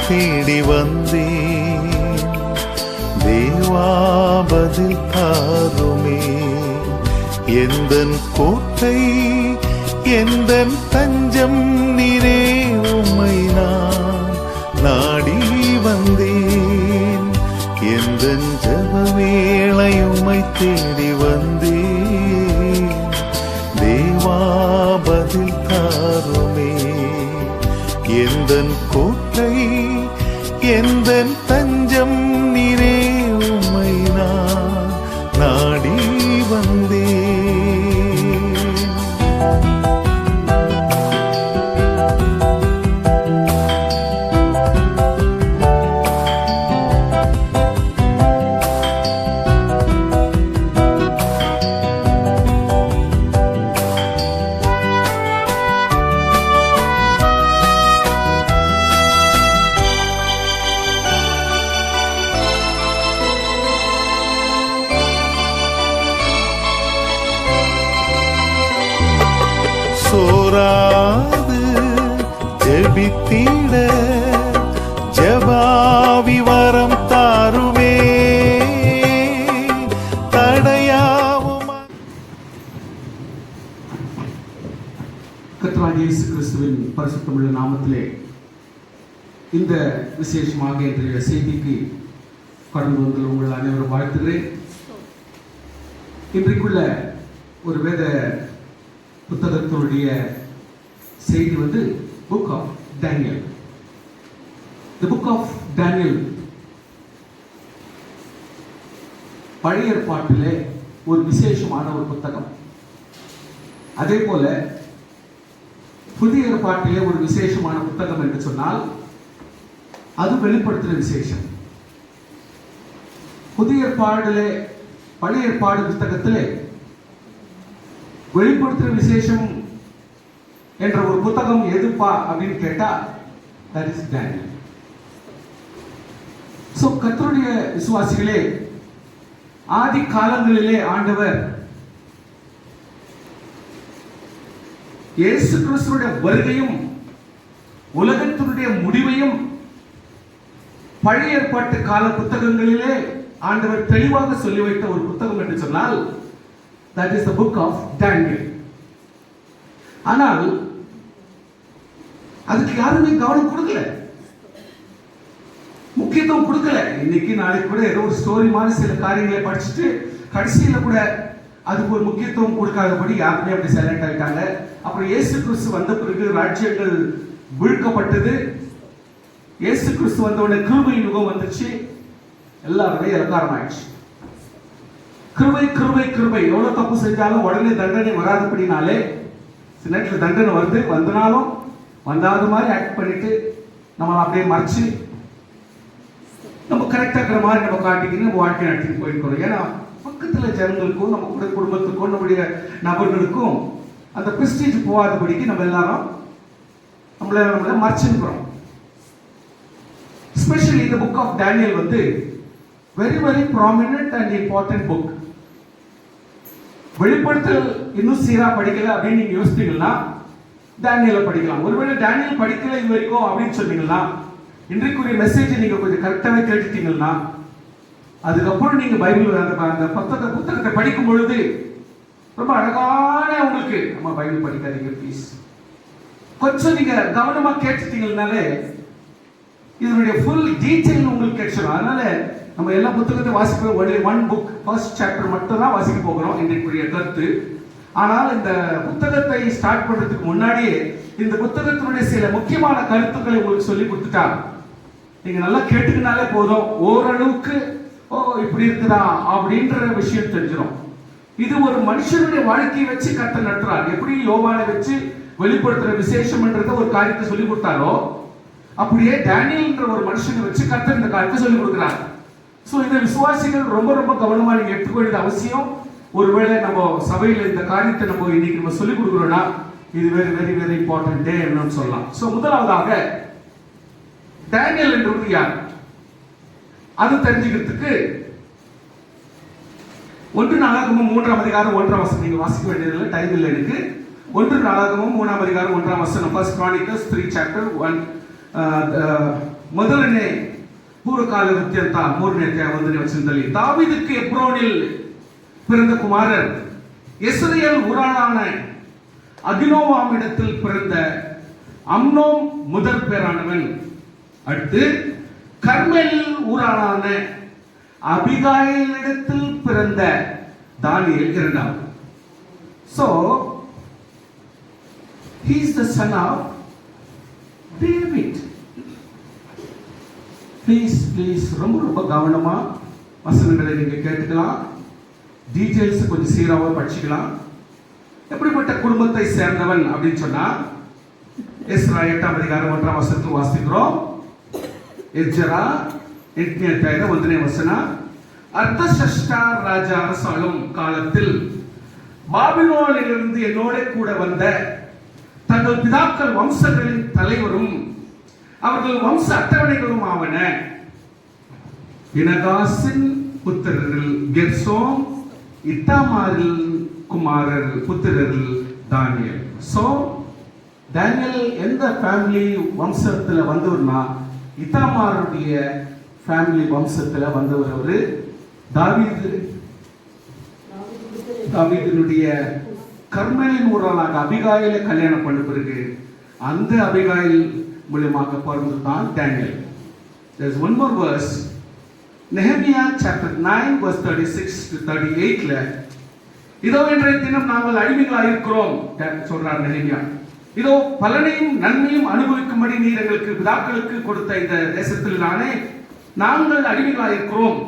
தேடி வந்தேன். தேவா பதில் தாருமே. எந்தன் கோட்டை எந்தன் தஞ்சம் நீரே, உம்மை நான் நாடி வந்தேன். எந்தன் ஜெப வேளை உம்மை தேடி வந்தேன். தேவா பதில் தாருமே. எந்தன் கோட்டை எந்தன் தஞ்சம் நீரே, உம்மை நான் நாடி வந்தேன். சோராது ஜெபித்திட ஜெபாவி வரம் தாருமே. தடையாவும் கர்த்தராகிய இயேசு கிறிஸ்துவின் பரிசுத்தமுள்ள நாமத்திலே இந்த விசேஷமாக இன்றைய செய்திக்கு கடந்து வந்து உங்கள் அனைவரும் வாழ்த்துகிறேன். இன்றைக்குள்ள ஒரு வேத புத்தகத்தினுடைய செய்தி வந்து book of Daniel. The book of Daniel பழைய ஏற்பாட்டிலே ஒரு விசேஷமான ஒரு புத்தகம். அதே போல புதிய ஏற்பாட்டிலே ஒரு விசேஷமான புத்தகம் என்று சொன்னால் அது வெளிப்படுத்துகிற விசேஷம். புதிய ஏற்பாடிலே பழைய ஏற்பாடு புத்தகத்திலே வெளிப்படுத்துகிற விசேஷம் என்ற ஒரு புத்தகம் எதுப்பா அப்படின்னு கேட்டா that is Daniel. சோ கர்த்தருடைய விசுவாசிகளே, ஆதி காலங்களிலே ஆண்டவர் இயேசு கிறிஸ்துவுடைய வருகையும் உலகத்தினுடைய முடிவையும் பழைய ஏற்பாட்டு கால புத்தகங்களிலே ஆண்டவர் தெளிவாக சொல்லி வைத்த ஒரு புத்தகம் என்று சொன்னால் that is the book of Daniel. ஆனால் அதுக்கு யாருமே கவனம் கொடுக்கல, முக்கியத்துவம் கொடுக்கல. இன்னைக்கு நாளைக்கு கூட ஏதோ ஒரு ஸ்டோரி மாதிரி சில காரியங்களை படிச்சுட்டு கடைசியில கூட அதுக்கு ஒரு முக்கியத்துவம் கொடுக்காதபடி யாருமே அப்படி சைலண்ட் ஆயிட்டாங்க. அப்புறம் இயேசு கிறிஸ்து வந்த பிறகு ராஜ்யங்கள் விழுக்கப்பட்டது. இயேசு கிறிஸ்து வந்த உடனே கிருபை யுகம் வந்துச்சு, எல்லாருமே இலக்காரம் ஆயிடுச்சு. கிருபை கிருபை கிருபை. எவ்வளவு தப்பு செஞ்சாலும் உடனே தண்டனை வராதபடினாலே சில நேரத்தில் தண்டனை வருது, வந்தனாலும் வந்தாத மாதிரி ஆக்ட் பண்ணிட்டு நம்ம அப்படியே மறைச்சு நம்ம கரெக்டா இருக்கிற மாதிரி நம்ம காட்டிக்கிட்டு நம்ம வாழ்க்கை நடத்திட்டு போயிருக்கிறோம். ஏன்னா பக்கத்துல ஜனங்களுக்கும் நம்ம கூட குடும்பத்துக்கும் நம்முடைய நபர்களுக்கும் அந்த பிரஸ்டீஜ் போகாதபடிக்கு நம்ம எல்லாரும் நம்மள மறைச்சுக்கிறோம். ஸ்பெஷலி இந்த புக் ஆஃப் டேனியல் வந்து very very prominent and important book. வெளிப்படுத்தல் இன்னும் சீரா படிக்கல அப்படின்னு நீங்க யோசித்தீங்கன்னா டேனியலை படிக்கலாம். ஒருவேளை டேனியல் படிக்கல இது வரைக்கும் அப்படின்னு சொன்னீங்கன்னா இன்றைக்குரிய மெசேஜ் நீங்க கொஞ்சம் கரெக்டாவே கேட்டுட்டீங்கன்னா அதுக்கப்புறம் நீங்க பைபிள் அந்த புத்தகத்தை படிக்கும் பொழுது ரொம்ப அழகான உங்களுக்கு நம்ம பைபிள் படிக்காதீங்க ப்ளீஸ். கொஞ்சம் நீங்க கவனமா கேட்டுட்டீங்கன்னாலே இதனுடைய ஃபுல் டீடைல் உங்களுக்கு கிடைச்சிடும். அதனால நம்ம எல்லா புத்தகத்தையும் வாசிப்போம். Only one book first chapter மட்டும் தான் வாசிக்க போகிறோம் இன்றைக்குரிய கருத்து. ஆனால் இந்த புத்தகத்தை ஸ்டார்ட் பண்றதுக்கு முன்னாடியே இந்த புத்தகத்தினுடைய சில முக்கியமான கருத்துக்களை உங்களுக்கு சொல்லி கொடுத்துட்டா நீங்க நல்லா கேட்டுக்கினாலே போதும், ஓரளவுக்கு இப்படி இருக்குதா அப்படின்ற விஷயம் தெரிஞ்சிடும். இது ஒரு மனுஷனுடைய வாழ்க்கையை வச்சு கர்த்தர் நடத்துறார். எப்படி யோவானை வச்சு வெளிப்படுத்துற விசேஷம்ன்றத ஒரு காரியத்தை சொல்லி கொடுத்தாரோ அப்படியே டேனியல்ன்ற ஒரு மனுஷனை வச்சு கர்த்தர் இந்த காரியத்தை சொல்லி கொடுக்கிறார். சோ இந்த விசுவாசிகள் ரொம்ப ரொம்ப கவனமா நீங்க எடுத்துக்க வேண்டியது அவசியம். ஒருவேளை நம்ம சபையில இந்த காரியத்தை நம்ம இன்னைக்கு நம்ம சொல்லி கொடுக்கிறோம்னா இது வெரி வெரி வெரி இம்பார்ட்டன்ட் டே என்னன்னு சொல்லலாம். சோ முதலாவதாக டேனியல் என்றது யார் அது தெரிஞ்சுக்கிறதுக்கு 1 நாளாகமம் 3ஆம் அதிகாரம் 1ஆம் வசனம் நீங்க வாசிக்க வேண்டியதில்லை, டைம் இல்லை எனக்கு. 1 நாளாகமம் 3ஆம் அதிகாரம் 1ஆம் வசனம், First Chronicles 3 chapter 1 ಮೊದಲನೇ ಪೂರ್ವಕಾಲ ಅತ್ಯಂತ ಮೂರನೇ ಅಧ್ಯಾಯ 1ನೇ ವಚನದಲ್ಲಿ தாவீதுக்கு எப்ரோனில் பிறந்த குமாரர் இஸ்ரவேல் ஊராளான அகினோவாம் இடத்தில் பிறந்த அம்னோம் முதற் பேரானவன். அடுத்து கர்மேல் ஊராளான அபிகாயில் இடத்தில் பிறந்த தானியேல் இரண்டாவது. So he is the son of David. Please ரொம்ப கவனமா வசனங்களை நீங்க கேட்டுக்கலாம். டீடைல்ஸ் கொஞ்சம் சீராக படிச்சுக்கலாம். எப்படிப்பட்ட குடும்பத்தை சேர்ந்தவன் அப்படின்னு சொன்னா எஸ்ரா 8ஆம் அதிகாரம் 1ஆம் வசனத்தில் வாசிக்கிறோம். எஸ்ரா 8ನೇ ಅಧ್ಯಾಯದ 1ನೇ ವಚನ. அர்தஷஷ்டா ராஜா அரசாளும் காலத்தில் பாபிலோனிலிருந்து என்னோட கூட வந்த தங்கள் பிதாக்கள் வம்சங்களின் தலைவரும் அவர்கள் வம்ச அட்டவணைகளும் ஆவன பினகாசின் புத்திரரில் கெர்சோம், இத்தாமாரில் குமாரர் புத்திரரில் தானியேல். சோ தானியேல் எந்த ஃபேமிலி வம்சத்துல வந்தவர்னா இத்தாமாருடைய ஃபேமிலி வம்சத்துல வந்தவர். அவரு தாவீதினுடைய கர்மேலின் ஊராளாக அபிகாயிலை கல்யாணம் பண்ண பிறகு அந்த அபிகாயில் மூலமாக பிறந்ததுதான் தானியேல். There is one more verse, Nehemiah chapter 9 verse 36 to 38ல இதோ இன்றைய தினம் நாங்கள் அடிமைகளாக இருக்கிறோம் சொல்றார் நெஹெமியா. இதோ பலனையும் நன்மையும் அனுபவிக்கும்படி நீர் எங்களுக்கு பிதாக்களுக்கு கொடுத்த இந்த தேசத்தில் நாங்கள் அடிமைகளாக இருக்கிறோம்.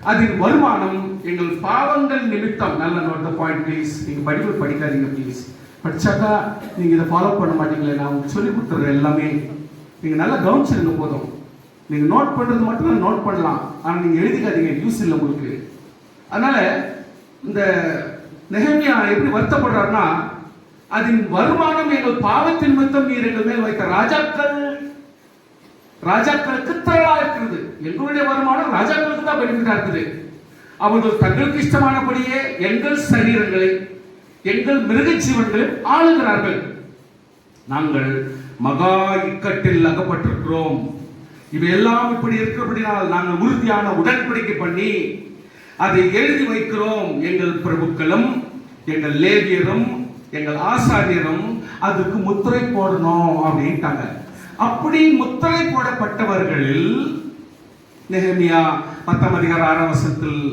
அதின் வருமானம் எங்கள் பாவங்கள் நிமித்தம். நல்ல நோட் த பாயிண்ட் ப்ளீஸ். நீங்க பைபிள் படிக்காதீங்க ப்ளீஸ். படிச்சாக்கா நீங்க இதை ஃபாலோ பண்ண மாட்டீங்களே. நான் உங்களுக்கு சொல்லி கொடுத்துறேன் எல்லாமே. நீங்க நல்லா கவனிச்சிருங்க போதும். நீங்க நோட் பண்றது மட்டும் நோட் பண்ணலாம், ஆனா நீங்க எழுதிக்காதீங்க, யூஸ் இல்லை உங்களுக்கு. அதனால இந்த நெஹெமியா எப்படி வருத்தப்படுறாருன்னா, அதன் வருமானம் எங்கள் பாவத்தின் நிமித்தம் நீர் எங்கள் மேல் வைத்த ராஜாக்களுக்கு திரளா இருக்கிறது. எங்களுடைய வருமானம் ராஜாக்களுக்கு தான் பெனிஃபிட்டா இருக்குது. அவர்கள் தங்களுக்கு இஷ்டமானபடியே எங்கள் சரீரங்களை எங்கள் மிருக ஜீவன்களை ஆளுகிறார்கள். நாங்கள் மகா இக்கட்டில் அகப்பட்டிருக்கிறோம். இவையெல்லாம் இப்படி இருக்கிறபடினால் நாங்கள் உறுதியான உடன்படிக்கை பண்ணி அதை எழுதி வைக்கிறோம். எங்கள் பிரபுக்களும் எங்கள் லேவியரும் எங்கள் ஆசாரியரும் அதுக்கு முத்திரை போடணும் அப்படின்ட்டாங்க. அப்படி முத்திரை போடப்பட்டவர்களில் நெஹெமியா 10ஆம் அதிகாரம் 6ஆம் வசனத்தில்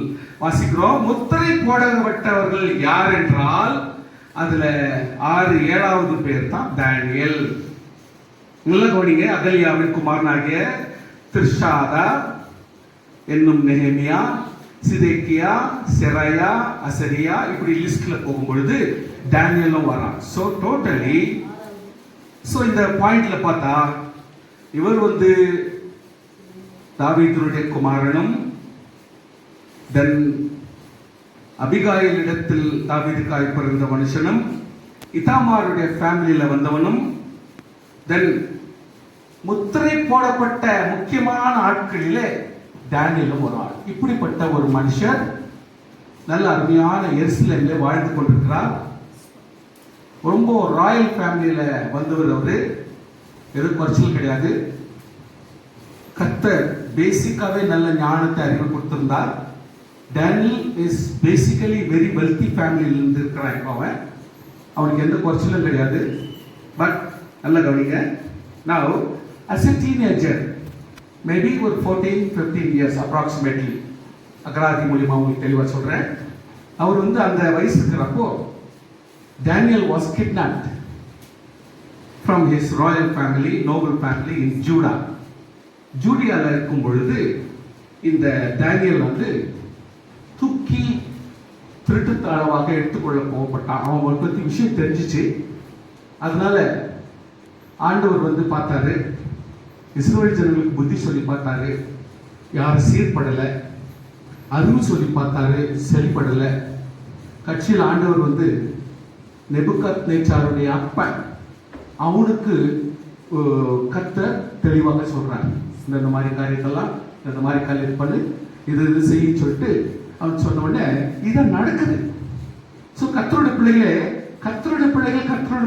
வாசிக்கிறோம். முத்திரை போடப்பட்டவர்கள் யார் என்றால் அதுல 7வது பேர் தான் தானியேல். நல்ல கவனிங்க. அகலியாவின் குமாரனாகிய திர்ஷாதா என்னும் நெஹெமியா, சிதேக்கியா, செராயா, அசரியா, இப்படி லிஸ்ட்ல போகும்பொழுது தானியேலும் வரான். சோ டோட்டலி இந்த பாயிண்ட்ல பார்த்தா இவர் தாவீதுடைய குமாரனும், தென் அபிகாயில் இடத்தில் தாவீதுக்காய் பிறந்த மனுஷனும், இத்தாமாருடைய ஃபேமிலியில வந்தவனும், தென் முத்திரை போடப்பட்ட முக்கியமான ஆட்களிலே தானியேலும் ஒரு ஆள். இப்படிப்பட்ட ஒரு மனுஷர் நல்ல அருமையான எருசலேமிலே வாழ்ந்து கொண்டிருக்கிறார். ரொம்ப ராயல் ஃபேமிலியில வந்தவர். அவரு எதுவும் குறைச்சல் கிடையாது. கர்த்தர் பேசிக்காவே நல்ல ஞானத்தை அறிவு கொடுத்திருந்தார். Daniel is basically very wealthy ஃபேமிலியில் இருந்து இருக்கிறான். அவனுக்கு எந்த குறைச்சலும் கிடையாது. பட் நல்ல கவனிங்க. Now as a teenager, maybe ஒரு 14-15 years approximately, அகராதி மூலியமா உங்களுக்கு தெளிவா சொல்றேன். அவர் அந்த வயசு இருக்கிறப்போ Daniel was kidnapped from his royal family, noble family in Judah. ஜூடியால இருக்கும் பொழுது இந்த தானியேல் தூக்கி திருட்டு தாளவாக எடுத்துக்கொள்ள போகப்பட்டான். அவன் பத்தி விஷயம் தெரிஞ்சிச்சு. அதனால ஆண்டவர் பார்த்தாரு, இஸ்ரவேல் ஜனங்களுக்கு புத்தி சொல்லி பார்த்தாரு, யாரும் சீர்படலை. அறிவு சொல்லி பார்த்தாரு, சரிபடலை. கட்சியில் ஆண்டவர் நெபுகத்நேச்சாருடைய அப்பன் அவனுக்கு கர்த்தர் தெளிவாக சொல்றாங்க, இந்த மாதிரி காரியத்தெல்லாம் இந்த மாதிரி காரியம் பண்ணு, இது செய்ய சொல்லிட்டு அவன் சொன்ன உடனே இதை நடக்குது. ஸோ கர்த்தருடைய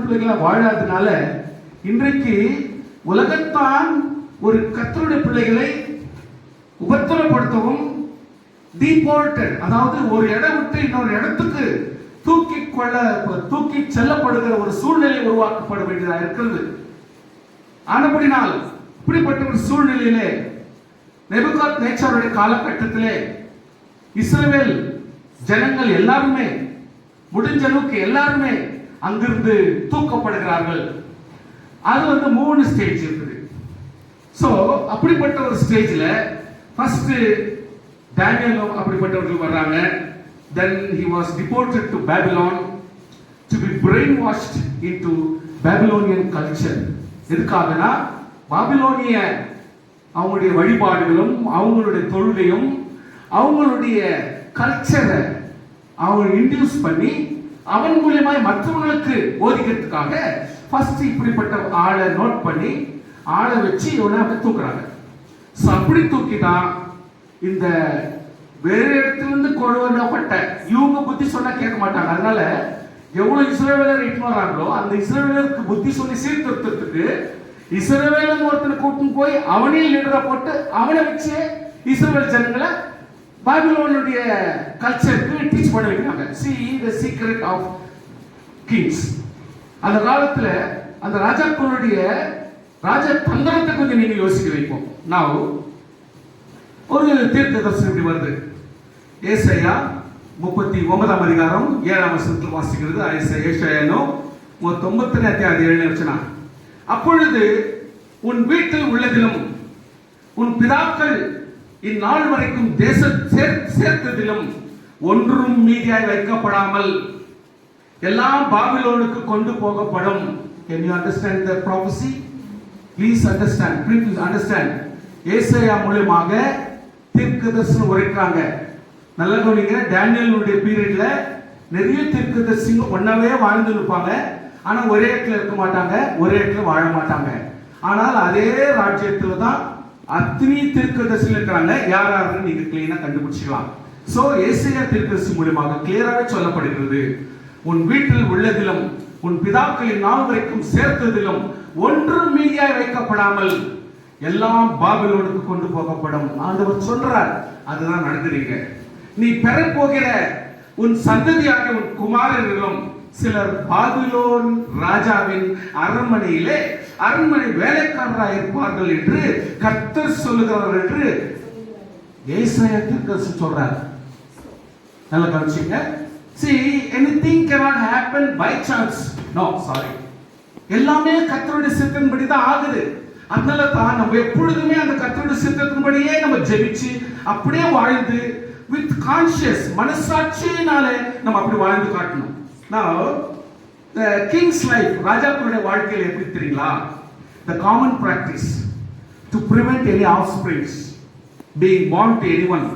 பிள்ளைகளா வாழாதனால இன்றைக்கு உலகத்தான் ஒரு கர்த்தருடைய பிள்ளைகளை உபத்திரப்படுத்தவும், டிபோர்ட்டட், அதாவது ஒரு இடம் விட்டு இன்னொரு இடத்துக்கு தூக்கி செல்லப்படுகிற ஒரு சூழ்நிலை உருவாக்கப்பட வேண்டியதாக இருக்கிறது. ஆனபடினால் இப்படிப்பட்ட ஒரு சூழ்நிலையிலே நேபுகாத்நேச்சாருடைய காலகட்டத்திலே இஸ்ரவேல் ஜனங்கள் எல்லாருமே முடிஞ்ச அளவுக்கு எல்லாருமே அங்கிருந்து தூக்கப்படுகிறார்கள். அது 3 ஸ்டேஜ் இருக்குது. சோ அப்படிப்பட்ட ஒரு ஸ்டேஜ்ல ஃபர்ஸ்ட் டேனியல் அப்படிப்பட்டவர்கள் வர்றாங்க. Then he was deported to Babylon to be brainwashed into Babylonian culture. எதுக்காகனா பாபிலோனிய அவங்களுடைய வழிபாடுகளும் அவங்களுடைய தொழுகையும் அவங்களுடைய கல்ச்சரை அவங்க இன்டியூஸ் பண்ணி அவன் மூலமாய் மற்றவங்களுக்கு போதிக்கிறதுக்காக ஃபர்ஸ்ட் இப்படிப்பட்ட ஆளை நோட் பண்ணி ஆளை வச்சு இவனை தூக்குறாங்க. ஸோ அப்படி தூக்கிதான் இந்த வேற இடத்துல இருந்து கொண்டு வரப்பட்ட இவங்க புத்தி சொன்னா கேட்க மாட்டாங்க. அதனால எவ்வளவு இஸ்ரவேலர் இட்டு வராங்களோ அந்த இஸ்ரவேலருக்கு புத்தி சொல்லி சீர்திருத்தத்துக்கு இஸ்ரவேலன் ஒருத்தனை கூட்டின்னு போய் அவனே லீடரா போட்டு அவனை வச்சு இஸ்ரவேல் ஜனங்களை பாபிலோனுடைய கல்ச்சருக்கு டீச் பண்ண வைக்கிறாங்க. See the secret of kings. அந்த காலத்துல அந்த ராஜாக்களுடைய ராஜ தந்திரத்தை கொஞ்சம் நீங்க யோசிக்க வைப்போம். நான் ஒரு தீர்க்க தரிசனம் இப்படி வருது. ஏசாயா 39 அதிகாரம் 7 வசனத்தில் வாசிக்கிறது. ஏசாயா 99 அப்பொழுது உன் வீட்டில் உள்ளதிலும் உன் பிதாக்கள் இந்நாள் வரைக்கும் சேர்த்ததிலும் ஒன்றும் மீதியாய் வைக்கப்படாமல் எல்லாம் பாபிலோனுக்கு கொண்டு போகப்படும். Can you understand the prophecy? Please understand. Please understand. ஏசாயா மூலமாக தீர்க்கதரிசனம் உரைக்கிறாங்க. நல்லா கவனிங்க. டேனியலுடைய பீரியட்ல நிறைய தீர்க்கதரிசிங்க ஒன்னாவே வாழ்ந்து இருப்பாங்க. ஆனா ஒரே இடத்துல இருக்க மாட்டாங்க, ஒரே இடத்துல வாழ மாட்டாங்க. ஆனால் அதே ராஜ்யத்துல தான் அத்தனை தீர்க்கதரிசிகள் இருக்கிறாங்க. யார் யாருன்னு நீங்க கிளீனா கண்டுபிடிச்சிக்கலாம். சோ ஏசாயா தீர்க்கதரிசி மூலமாக கிளியராகவே சொல்லப்படுகிறது. உன் வீட்டில் உள்ளதிலும் உன் பிதாக்களின் நாள் வரைக்கும் சேர்த்ததிலும் ஒன்றும் மீதியாய் வைக்கப்படாமல் எல்லாம் பாபிலோனுக்கு கொண்டு போகப்படும். ஆண்டவர் சொல்றார். அதுதான் நடந்துறீங்க. நீ பெறப்போகிற உன் சந்ததியாக உன் குமாரர்களும் சிலர் பாபிலோன் ராஜாவின் அரண்மனையிலே அரண்மனை வேலைக்காரராக இருப்பார்கள் என்று கர்த்தர் சொல்லுகிறார் என்று ஏசாயா தீர்க்கதரிசி சொல்றார். நல்லா கவனிச்சீங்க. See, anything cannot happen by chance. No, sorry. எல்லாமே கர்த்தருடைய சித்தத்தின்படி தான் ஆகுது. அதனால தான் நம்ம எப்பொழுதுமே அந்த கர்த்தருடைய சித்தத்தின்படியே நம்ம ஜெபிச்சு அப்படியே வாழ்ந்து with conscious மனசாட்சியினாலே நம்ம அப்படி வாழ்ந்து காட்டணும். Now the king's life, ராஜாக்களுடைய வாழ்க்கையில எப்படி தெரியுங்களா? The common practice to prevent any offsprings being born to anyone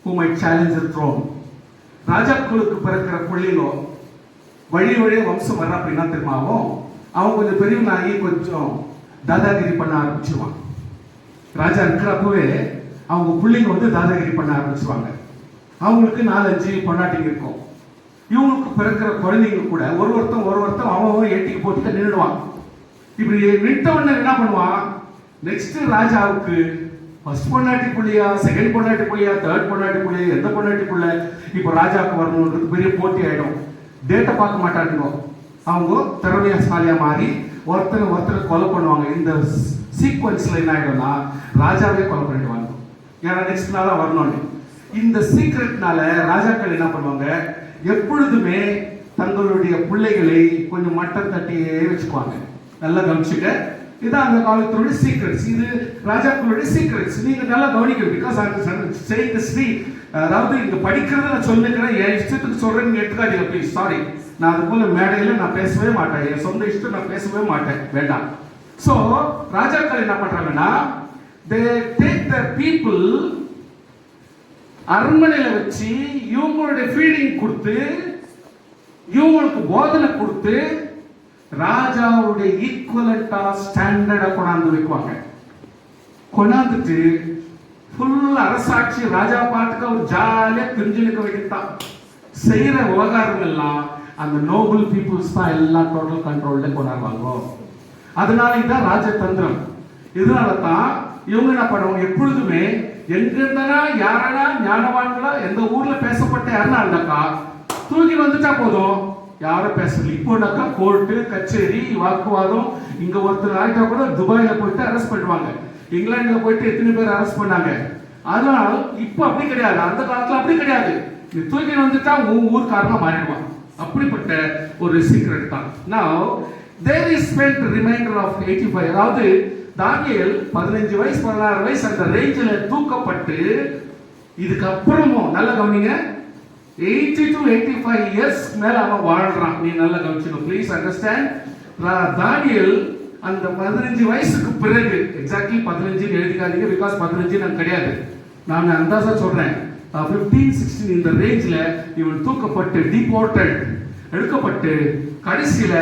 who might challenge the throne. ராஜாக்களுக்கு பிறக்கிற பிள்ளைங்க வழிய வம்சம் வர்ற அப்படின்னா தெரியுமாவும் அவன் கொஞ்சம் பெரியவனாகி கொஞ்சம் தாதாகிரி பண்ண ஆரம்பிச்சிருவான். ராஜா இருக்கிறப்பவே அவங்க பிள்ளைங்க தாதாகிரி பண்ண ஆரம்பிச்சுவாங்க. அவங்களுக்கு 4-5 பொண்டாட்டிங்க இருக்கும். இவங்களுக்கு பிறக்கிற குழந்தைங்க கூட ஒருத்தன் அவன் ஏட்டிக்கு போட்டு நின்றுடுவான். இப்படி நின்றவன என்ன பண்ணுவான்? நெக்ஸ்ட் ராஜாவுக்கு ஃபர்ஸ்ட் பொண்டாட்டி புள்ளியா, செகண்ட் பொண்டாட்டி புள்ளியா, தேர்ட் பொண்டாட்டி புள்ளியா, எந்த பொண்டாட்டி புள்ள இப்போ ராஜாவுக்கு வரணுன்றது பெரிய போட்டி ஆயிடும். டேட்டை பார்க்க மாட்டானுங்க. அவங்க திறமையாசாலியா மாறி ஒருத்தர் கொலை பண்ணுவாங்க. இந்த சீக்வன்ஸ்ல என்ன ஆயிடும்னா ராஜாவே கொலை பண்ணிடுவாங்க. ஏன்னா நெக்ஸ்ட் நாளா வரணும்னு. இந்த சீக்ரெட்னால ராஜாக்கள் என்ன பண்ணுவாங்க? எப்பொழுதுமே தங்களுடைய பிள்ளைகளை கொஞ்சம் மட்டம் தட்டியே வச்சுக்குவாங்க. நல்லா கவனிச்சுக்க. இதான் அந்த காலத்தினுடைய சீக்ரெட்ஸ். இது ராஜாக்களுடைய சீக்ரெட்ஸ். நீங்க நல்லா கவனிக்கணும். பிகாஸ் அதாவது இங்க படிக்கிறத நான் சொல்லிக்கிறேன், என் இஷ்டத்துக்கு சொல்றேன்னு எடுத்துக்காதீங்க ப்ளீஸ். சாரி, நான் அது போல மேடையில நான் பேசவே மாட்டேன். என் சொந்த இஷ்டம் நான் பேசவே மாட்டேன், வேண்டாம். சோ ராஜாக்கள் என்ன பண்றாங்கன்னா they take the people அரண்மனையில வச்சு இவங்களுடைய ஃபீடிங் கொடுத்து இவங்களுக்கு போதனை கொடுத்து ராஜாவுடைய ஈக்குவலண்டா ஸ்டாண்டர்டா கொண்டாந்து வைக்குவாங்க. கொண்டாந்துட்டு ஃபுல் அரசாட்சி ராஜா பாட்டுக்கு அவர் ஜாலியா தெரிஞ்சுக்க வைக்கத்தான் செய்யற விவகாரம் எல்லாம் அந்த நோபல் பீப்புள்ஸ் தான் எல்லாம் டோட்டல் கண்ட்ரோல்ல கொண்டாடுவாங்க. அதனால இதான் ராஜதந்திரம். இதனால தான் இவங்க என்ன பண்ணுவாங்க, எப்பொழுதுமே எங்க இருந்தா யாரா ஞானவான்களா எந்த ஊர்ல பேசப்பட்ட யாருன்னா இருந்தாக்கா தூக்கி வந்துட்டா போதும், யாரும் பேசல. இப்போனாக்கா கோர்ட்டு கச்சேரி வாக்குவாதம், இங்க ஒருத்தர் ஆயிட்டா கூட துபாயில போயிட்டு அரெஸ்ட் பண்ணுவாங்க, இங்கிலாந்துல போயிட்டு எத்தனை பேர் அரெஸ்ட் பண்ணாங்க. அதனால் இப்போ அப்படி கிடையாது, அந்த காலத்துல அப்படி கிடையாது. நீ தூக்கி வந்துட்டா உன் ஊர்க்காரங்க மாறிடுவான். அப்படிப்பட்ட ஒரு சீக்ரெட் தான். Now there is spent remainder of 85. அதாவது தானியேல் 15 வயசு 16 வயசு அந்த ரேஞ்சில் தூக்கப்பட்டு இதுக்கு அப்புறமும் நல்ல கவனிங்க 80 to 85 இயர்ஸ் மேல அவன் வாழ்றான். நீ நல்ல கவனிச்சுக்கணும், ப்ளீஸ் அண்டர்ஸ்டாண்ட். தானியேல் அந்த 15 வயசுக்கு பிறகு, எக்ஸாக்ட்லி 15 எழுதிக்காதீங்க, பிகாஸ் 15 நான் கிடையாது, நான் அந்தாசா சொல்றேன். 15-16 இந்த ரேஞ்சில் இவன் தூக்கப்பட்டு டிபோர்ட்டட் எடுக்கப்பட்டு கடைசியில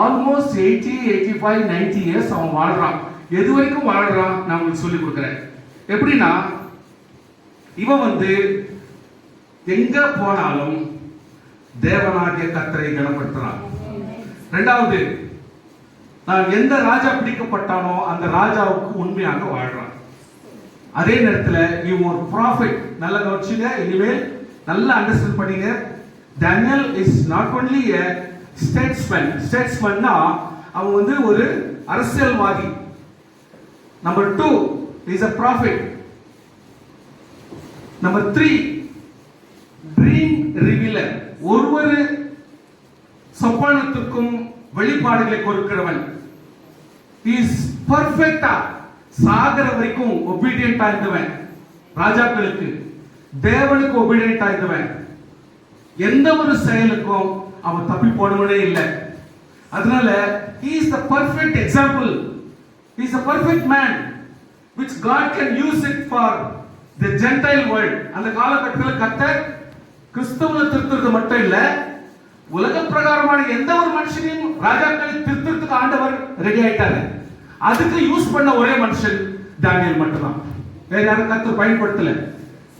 ஆல்மோஸ்ட் 80, 85, 90 இயர்ஸ் அவன் வாழ்றான். எது வரைக்கும் வாழ்றான் நான் உங்களுக்கு சொல்லி கொடுக்குறேன். எப்படின்னா இவன் வந்து எங்க போனாலும் தேவனாகிய கர்த்தரை கனப்படுத்துறான். ரெண்டாவது, நான் எந்த ராஜா பிடிக்கப்பட்டானோ அந்த ராஜாவுக்கு உண்மையாக வாழ்றான். அதே நேரத்தில் இவன் ஒரு ப்ராஃபிட். நல்லா கவனிச்சுங்க, இனிமேல் நல்லா அண்டர்ஸ்டாண்ட் பண்ணீங்க. Daniel is not only a statesman. Statesmanனா அவன் வந்து ஒரு அரசியல்வாதி. Number 2 is a prophet. Number 3 dream revealer. ஒவ்வொரு சொப்பனத்துக்கும் வெளிப்பாடுகளை கொடுக்கிறவன். He is perfecta. சாகர வரைக்கும் ஒபீடியன்ட்டா இருந்தவன், ராஜாக்களுக்கு தேவனுக்கு ஒபீடியன்ட்டா இருந்தவன், எந்த ஒரு செயலுக்கும் அவன் தப்பி போனவனே இல்லை. அதனால he is the perfect example. He is a perfect man which God can use it for the Gentile world. அந்த காலகட்டத்தில் கர்த்தர் கிறிஸ்தவனை திருத்துறது மட்டும் இல்ல, உலக பிரகாரமான எந்த ஒரு மனுஷனையும் ராஜாக்களை திருத்துறதுக்கு ஆண்டவர் ரெடி ஆயிட்டாரு. அதுக்கு யூஸ் பண்ண ஒரே மனுஷன் தானியேல் மட்டும்தான். வேற யாரும் கர்த்தர் பயன்படுத்தல.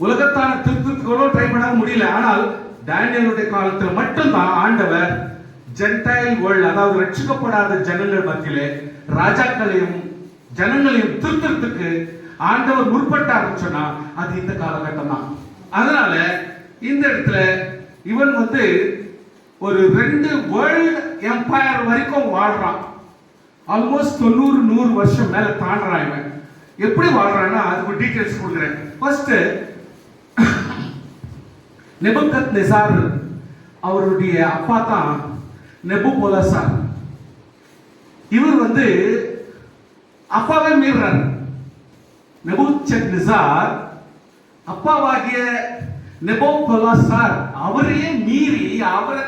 உலகத்தான திருத்துறதுக்கு ட்ரை பண்ண முடியல. ஆனால் தானியேலுடைய காலத்தில் மட்டும்தான் ஆண்டவர் ஜென்டைல் வேர்ல்ட், அதாவது ரட்சிக்கப்படாத ஜனங்கள் மத்தியிலே ராஜாக்களையும் ஜனங்களையும் திருத்தறதுக்கு ஆண்டவர் முற்பட்டாருன்னு சொன்னா அது இந்த காலகட்டம் தான். அதனால இந்த இடத்துல இவன் வந்து ஒரு 2 வேர்ல்ட் எம்பையர் வரைக்கும் வாழ்றான். ஆல்மோஸ்ட் 90-100 வருஷம் மேல தாண்டறான். இவன் எப்படி வாழ்றான்னா அதுக்கு டீடைல்ஸ் கொடுக்குறேன். ஃபர்ஸ்ட் நெபுகத்நேசார் அவருடைய அப்பா தான் நெபுகோலசார். இவர் வந்து அப்பாவை மீறார். நெபுகத்நேசார் அப்பாவாகிய நெபுகோலசார் அவரையே மீறி அவரை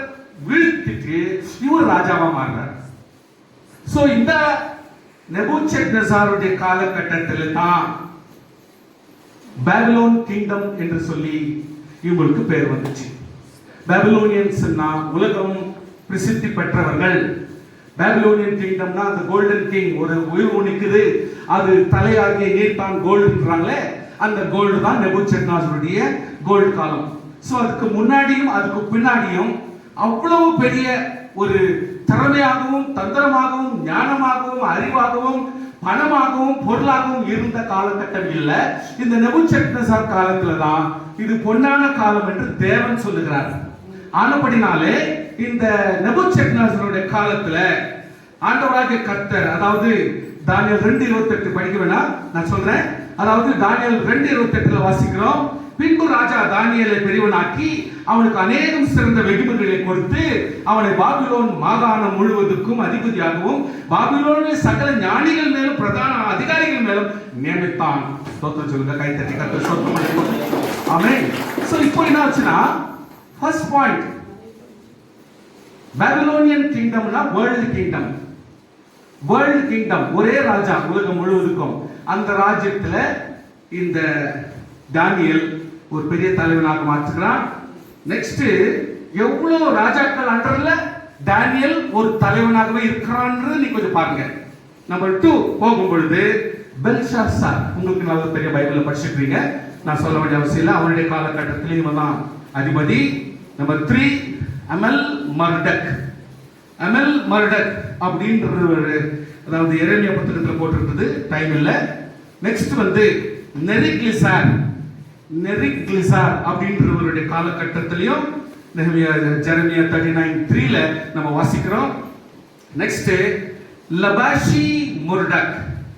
வீழ்த்திட்டு இவர் ராஜாவா மாறுறார். சோ இந்த நெபுகத்நேசாருடைய காலகட்டத்தில் தான் பாபிலோன் கிங்டம் என்று சொல்லி இவங்களுக்கு பேர் வந்துச்சு. பாபிலோனியன்ஸ்னா உலகம் பிரசித்தி பெற்றவர்கள். பாபிலோனியன் கிங்டம்னா அந்த கோல்டன் கிங், ஒரு உயிர் நிக்குது, அது தலையாகிய நீர் தான் கோல்டுன்றாங்களே, அந்த கோல்டு தான் நெபுகத்நேசாருடைய கோல்டு காலம். சோ அதுக்கு முன்னாடியும் அதுக்கு பின்னாடியும் அவ்வளவு பெரிய ஒரு திறமையாகவும் தந்திரமாகவும் ஞானமாகவும் அறிவாகவும் பணமாகவும் பொருளாகவும் இருந்த காலகட்டம் இல்ல. இந்த நெபுகத்நேசார் காலத்துல தான் இது பொன்னான காலம் என்று தேவன் சொல்லுகிறார். ஆனபடினாலே இந்த நெபுகத்நேசாருடைய காலத்துல ஆண்டவராகிய கர்த்தர், அதாவது தானியேல் 2:28 படிக்க வேணாம், நான் சொல்றேன். அதாவது தானியேல் 2:28 வாசிக்கிறோம். பின்பு ராஜா தானியேலை பெரியவனாக்கி அவனுக்கு அநேகம் சிறந்த வெகுமதிகளை கொடுத்து அவனை பாபிலோன் மாகாணம் முழுவதுக்கும் அதிபதியாகவும் பாபிலோனில் சகல ஞானிகள் மேலும் பிரதான அதிகாரிகள் மேலும் நியமித்தான். ஸ்தோத்திரம் சொல்லுங்க, கை தட்டி கர்த்தர் ஸ்தோத்திரம் பண்ணுங்க. ஆமென். சோ இப்போ என்ன ஆச்சுன்னா, ஃபர்ஸ்ட் பாயிண்ட், பாபிலோனியன் கிங்டம்னா வேர்ல்ட் கிங்டம். வேர்ல்ட் கிங்டம் ஒரே ராஜா உலகம் முழுவதுக்கும். அந்த ராஜ்யத்துல இந்த தானியேல் ஒரு பெரிய தலைவனாக மாற்றுகிறான். நெக்ஸ்ட், எவ்வளவு ராஜாக்கள் அண்டர்ல தானியேல் ஒரு தலைவனாகவே இருக்கிறான்னு நீ கொஞ்சம் பாருங்க. நம்பர் 2 போகும் பொழுது பெல்ஷாசார், உங்களுக்கு நல்ல பெரிய பைபிள்ல படிச்சிருக்கீங்க, நான் சொல்ல வேண்டிய அவசியம் இல்லை, அவனுடைய காலகட்டத்தில் இவன் தான் அதிபதி. நம்பர் 3 அமெல் மர்டக். அமெல் மர்டக் அப்படின்ற ஒரு, அதாவது எரேமியா புத்தகத்தில் போட்டிருந்தது, டைம் இல்லை. நெக்ஸ்ட் நெரிக்லிசார் அப்படின்றவருடைய காலகட்டத்திலையும் ஜெரமியா 39:3 நம்ம வாசிக்கிறோம். நெக்ஸ்ட் லபாஷி முர்டக்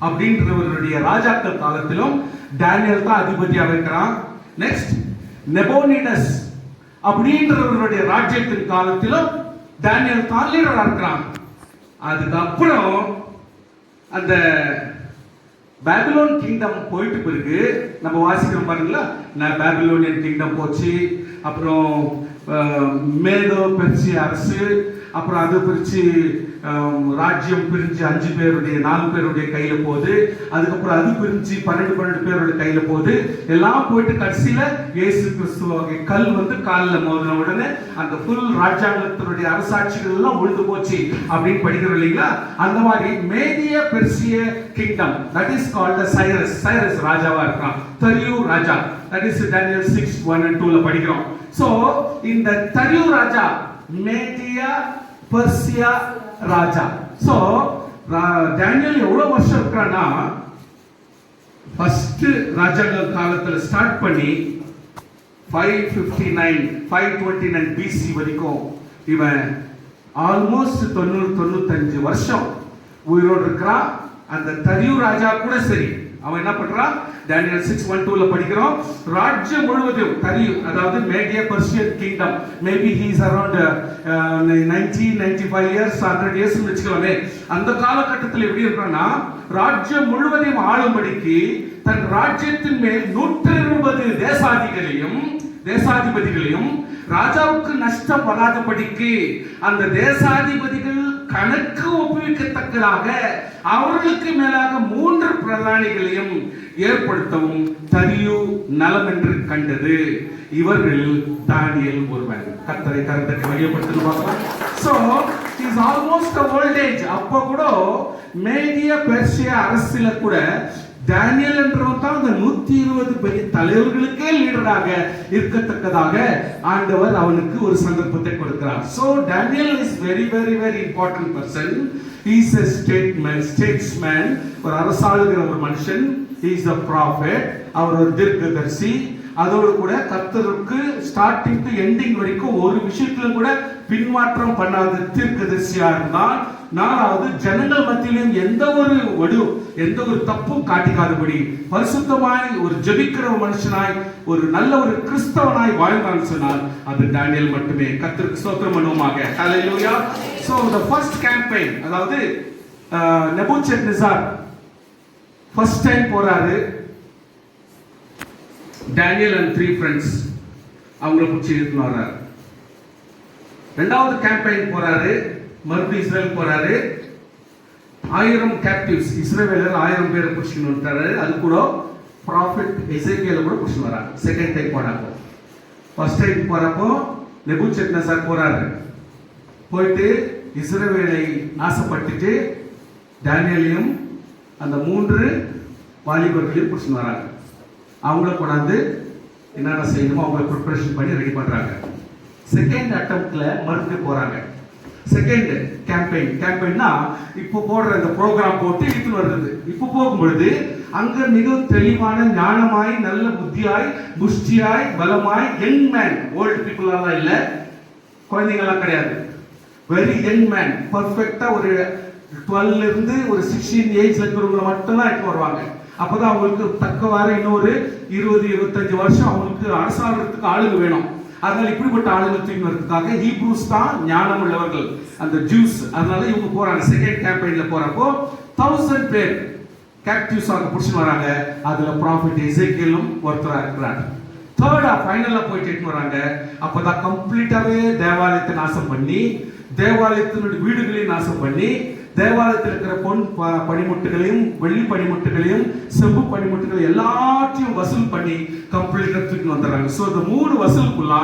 அப்படின்றவருடைய ராஜாக்கள் காலத்திலும் டேனியல் தான் அதிபதியாக இருக்கிறான். நெக்ஸ்ட் நெபோனிடஸ் அப்படின்றவருடைய ராஜ்யத்தின் காலத்திலும் டேனியல் தான் லீடரா இருக்கிறான். அதுக்கப்புறம் அந்த பாபிலோன் கிங்டம் போயிட்டு பிறகு நம்ம வாசிக்கிறோம் பாருங்களா, பாபிலோனியன் கிங்டம் போச்சு, அப்புறம் மேதோ பெர்சிய அரசு, அப்புறம் அது பிரிச்சு ராஜ்யம் பிரிஞ்சு 5 பேருடைய 4 பேருடைய கையில போகுது, அதுக்கப்புறம் அது பிரிஞ்சு 12 பேருடைய கையில போகுது, எல்லாம் போயிட்டு கடைசியில இயேசு கிறிஸ்துவ கல் காலில் மோதின உடனே அந்த ஃபுல் ராஜ்யாங்கத்தினுடைய அரசாட்சிகள் எல்லாம் ஒழுந்து போச்சு அப்படின்னு படிக்கிறோம் இல்லைங்களா. அந்த மாதிரி மேதிய பெர்சிய kingdom, that is called Cyrus ராஜாவா இருக்கான், தரியூர் ராஜா, தட் இஸ் Daniel 6:1 and 2ல படிக்கிறோம். சோ இந்த தரியூர் ராஜா மேதியா பெர்சியா ராஜா. சோ டேனியல் எவ்வளவு வருஷம் இருக்கிறான்னா, ஃபர்ஸ்ட் ராஜாக்கள் காலத்துல ஸ்டார்ட் பண்ணி 529 BC வரைக்கும் இவன் ஆல்மோஸ்ட் 95 வருஷம் உயிரோடு இருக்கிறான். அந்த தரியூர் ராஜா கூட சரி, அவன் என்ன பண்றான், Daniel 6:1-2ல படிக்கிறோம், ராஜ்யம் முழுவதும் தரியூர், அதாவது Media Persian kingdom, maybe he is around 95 years 100 years வெச்சுக்கலாமே. அந்த காலகட்டத்தில் எப்படி இருக்கான்னா, ராஜ்யம் முழுவதையும் ஆளும்படிக்கு தன் ராஜ்யத்தின் மேல் 120 தேசாதிபதிகளையும் ராஜாவுக்கு நஷ்டம் வராதபடிக்கு அந்த தேசாதிபதிகள் கணக்கு ஒப்புவிக்கத்தக்கதாக அவர்களுக்கு மேலாக 3 பிரதானிகளையும் ஏற்படுத்தவும் தரியு நலம் என்று கண்டது. இவர்கள் தானியேல் ஒருவன். கர்த்தரை கருத்துக்கு மையப்படுத்துவாங்க. So he is almost a old age. அப்போ கூட மேதிய பெர்சிய அரசில கூட டேனியல் என்றவன் தான் அந்த 120 பெரிய தலைவர்களுக்கே லீடராக இருக்கத்தக்கதாக ஆண்டவர் அவனுக்கு ஒரு சந்தர்ப்பத்தை கொடுக்கிறார். So Daniel is very important person. He is a statesman, ஒரு அரசாளுகிற ஒரு மனுஷன். He is a prophet, அவர் ஒரு தீர்க்கதரிசி. அதோடு கூட கர்த்தருக்கு ஸ்டார்டிங் டு எண்டிங் வரைக்கும் ஒரு விஷயத்துல கூட பின்மாற்றம் பண்ணாத தீர்க்கதரிசியா இருந்தால், 4வது ஜனங்கள் மத்தியிலும் எந்த ஒரு தப்பும் காட்டிக்காதபடி பரிசுத்தமாய் ஒரு ஜெபிக்கிற மனுஷனாய் ஒரு நல்ல ஒரு கிறிஸ்தவனாய் வாழ்ந்தான்னு சொன்னால் அது டேனியல் மட்டுமே. கர்த்தருக்கு ஸ்தோத்திரம் பண்ணுவோமாக. ஹல்லேலூயா. So the first campaign, அதாவது நெபுகத்நேசர் ஃபர்ஸ்ட் டைம் போறாரு, டேனியல் and 3 friends அவங்கள பிடிச்சி இழுத்துன்னு வர்றாரு. 2வது கேம்பெயின் போறாரு, மறுபடியும் இஸ்ரேல் போறாரு, 1000 கேப்டிவ்ஸ் இஸ்ரவேலர் 1000 பேரை பிடிச்சின்னு வந்துட்டாரு. அது கூட ப்ராஃபெட் எசேக்கியேல கூட பிடிச்சின்னு வராங்க. செகண்ட் டைம் போனப்போ, ஃபர்ஸ்ட் டைம் போறப்போ நெபுகத்நேசர் போறாரு, போயிட்டு இஸ்ரவேலை நாசப்படுத்திட்டு டேனியலையும் அந்த 3 வாலிபர்களையும் பிடிச்சின்னு வராங்க. அவங்கள கொண்டாந்து என்னென்ன செய்யணுமோ அவங்களை ப்ரிப்பரேஷன் பண்ணி ரெடி பண்றாங்க. செகண்ட் அட்டெம்ப்ட்ல மறுபடியும் போறாங்க. செகண்ட் கேம்பெயின்னா இப்போ போடுற இந்த ப்ரோக்ராம் போட்டு இழுத்துன்னு வருது. இப்போ போகும்பொழுது அங்க மிகவும் தெளிவான ஞானமாய் நல்ல புத்தியாய் புஷ்டியாய் பலமாய் யங் மேன், ஓல்டு பீப்புள் எல்லாம் இல்ல, குழந்தைங்கலாம் கிடையாது, வெரி யங் மேன், பர்ஃபெக்டா ஒரு 12 இருந்து ஒரு 16 ஏஜ்ல இருக்கிறவங்க மட்டும் தான் எடுத்து வருவாங்க. அப்பதான் அவங்களுக்கு தக்கவாறு இன்னொரு 20-25 வருஷம் அவங்களுக்கு அரசாங்கத்துக்கு ஆளுங்க வேணும். அதனால இப்படிப்பட்ட ஆளுங்க தூக்கி வரதுக்காக ஹீப்ரூஸ் தான் ஞானம் உள்ளவர்கள், அந்த ஜூஸ். அதனால இவங்க போறாங்க. செகண்ட் கேம்பெயின்ல போறப்போ 1000 பேர் கேப்டிவ்ஸ் ஆக பிடிச்சிட்டு வராங்க. அதுல ப்ராஃபெட் எசேக்கியேலும் ஒருத்தரா இருக்கிறார். தேர்டா ஃபைனலா போயிட்டு வராங்க. அப்பதான் கம்ப்ளீட்டாவே தேவாலயத்தை நாசம் பண்ணி, தேவாலயத்தினுடைய வீடுகளையும் நாசம் பண்ணி, தேவாலயத்தில் இருக்கிற பொன் பனிமுட்டுகளையும் வெள்ளி பனிமுட்டுகளையும் செம்பு பனிமுட்டுகளையும் எல்லாத்தையும் வசூல் பண்ணி கம்ப்ளீட்டா தூக்கி வந்துடுறாங்க. ஸோ இந்த 3 வசூலுக்குள்ள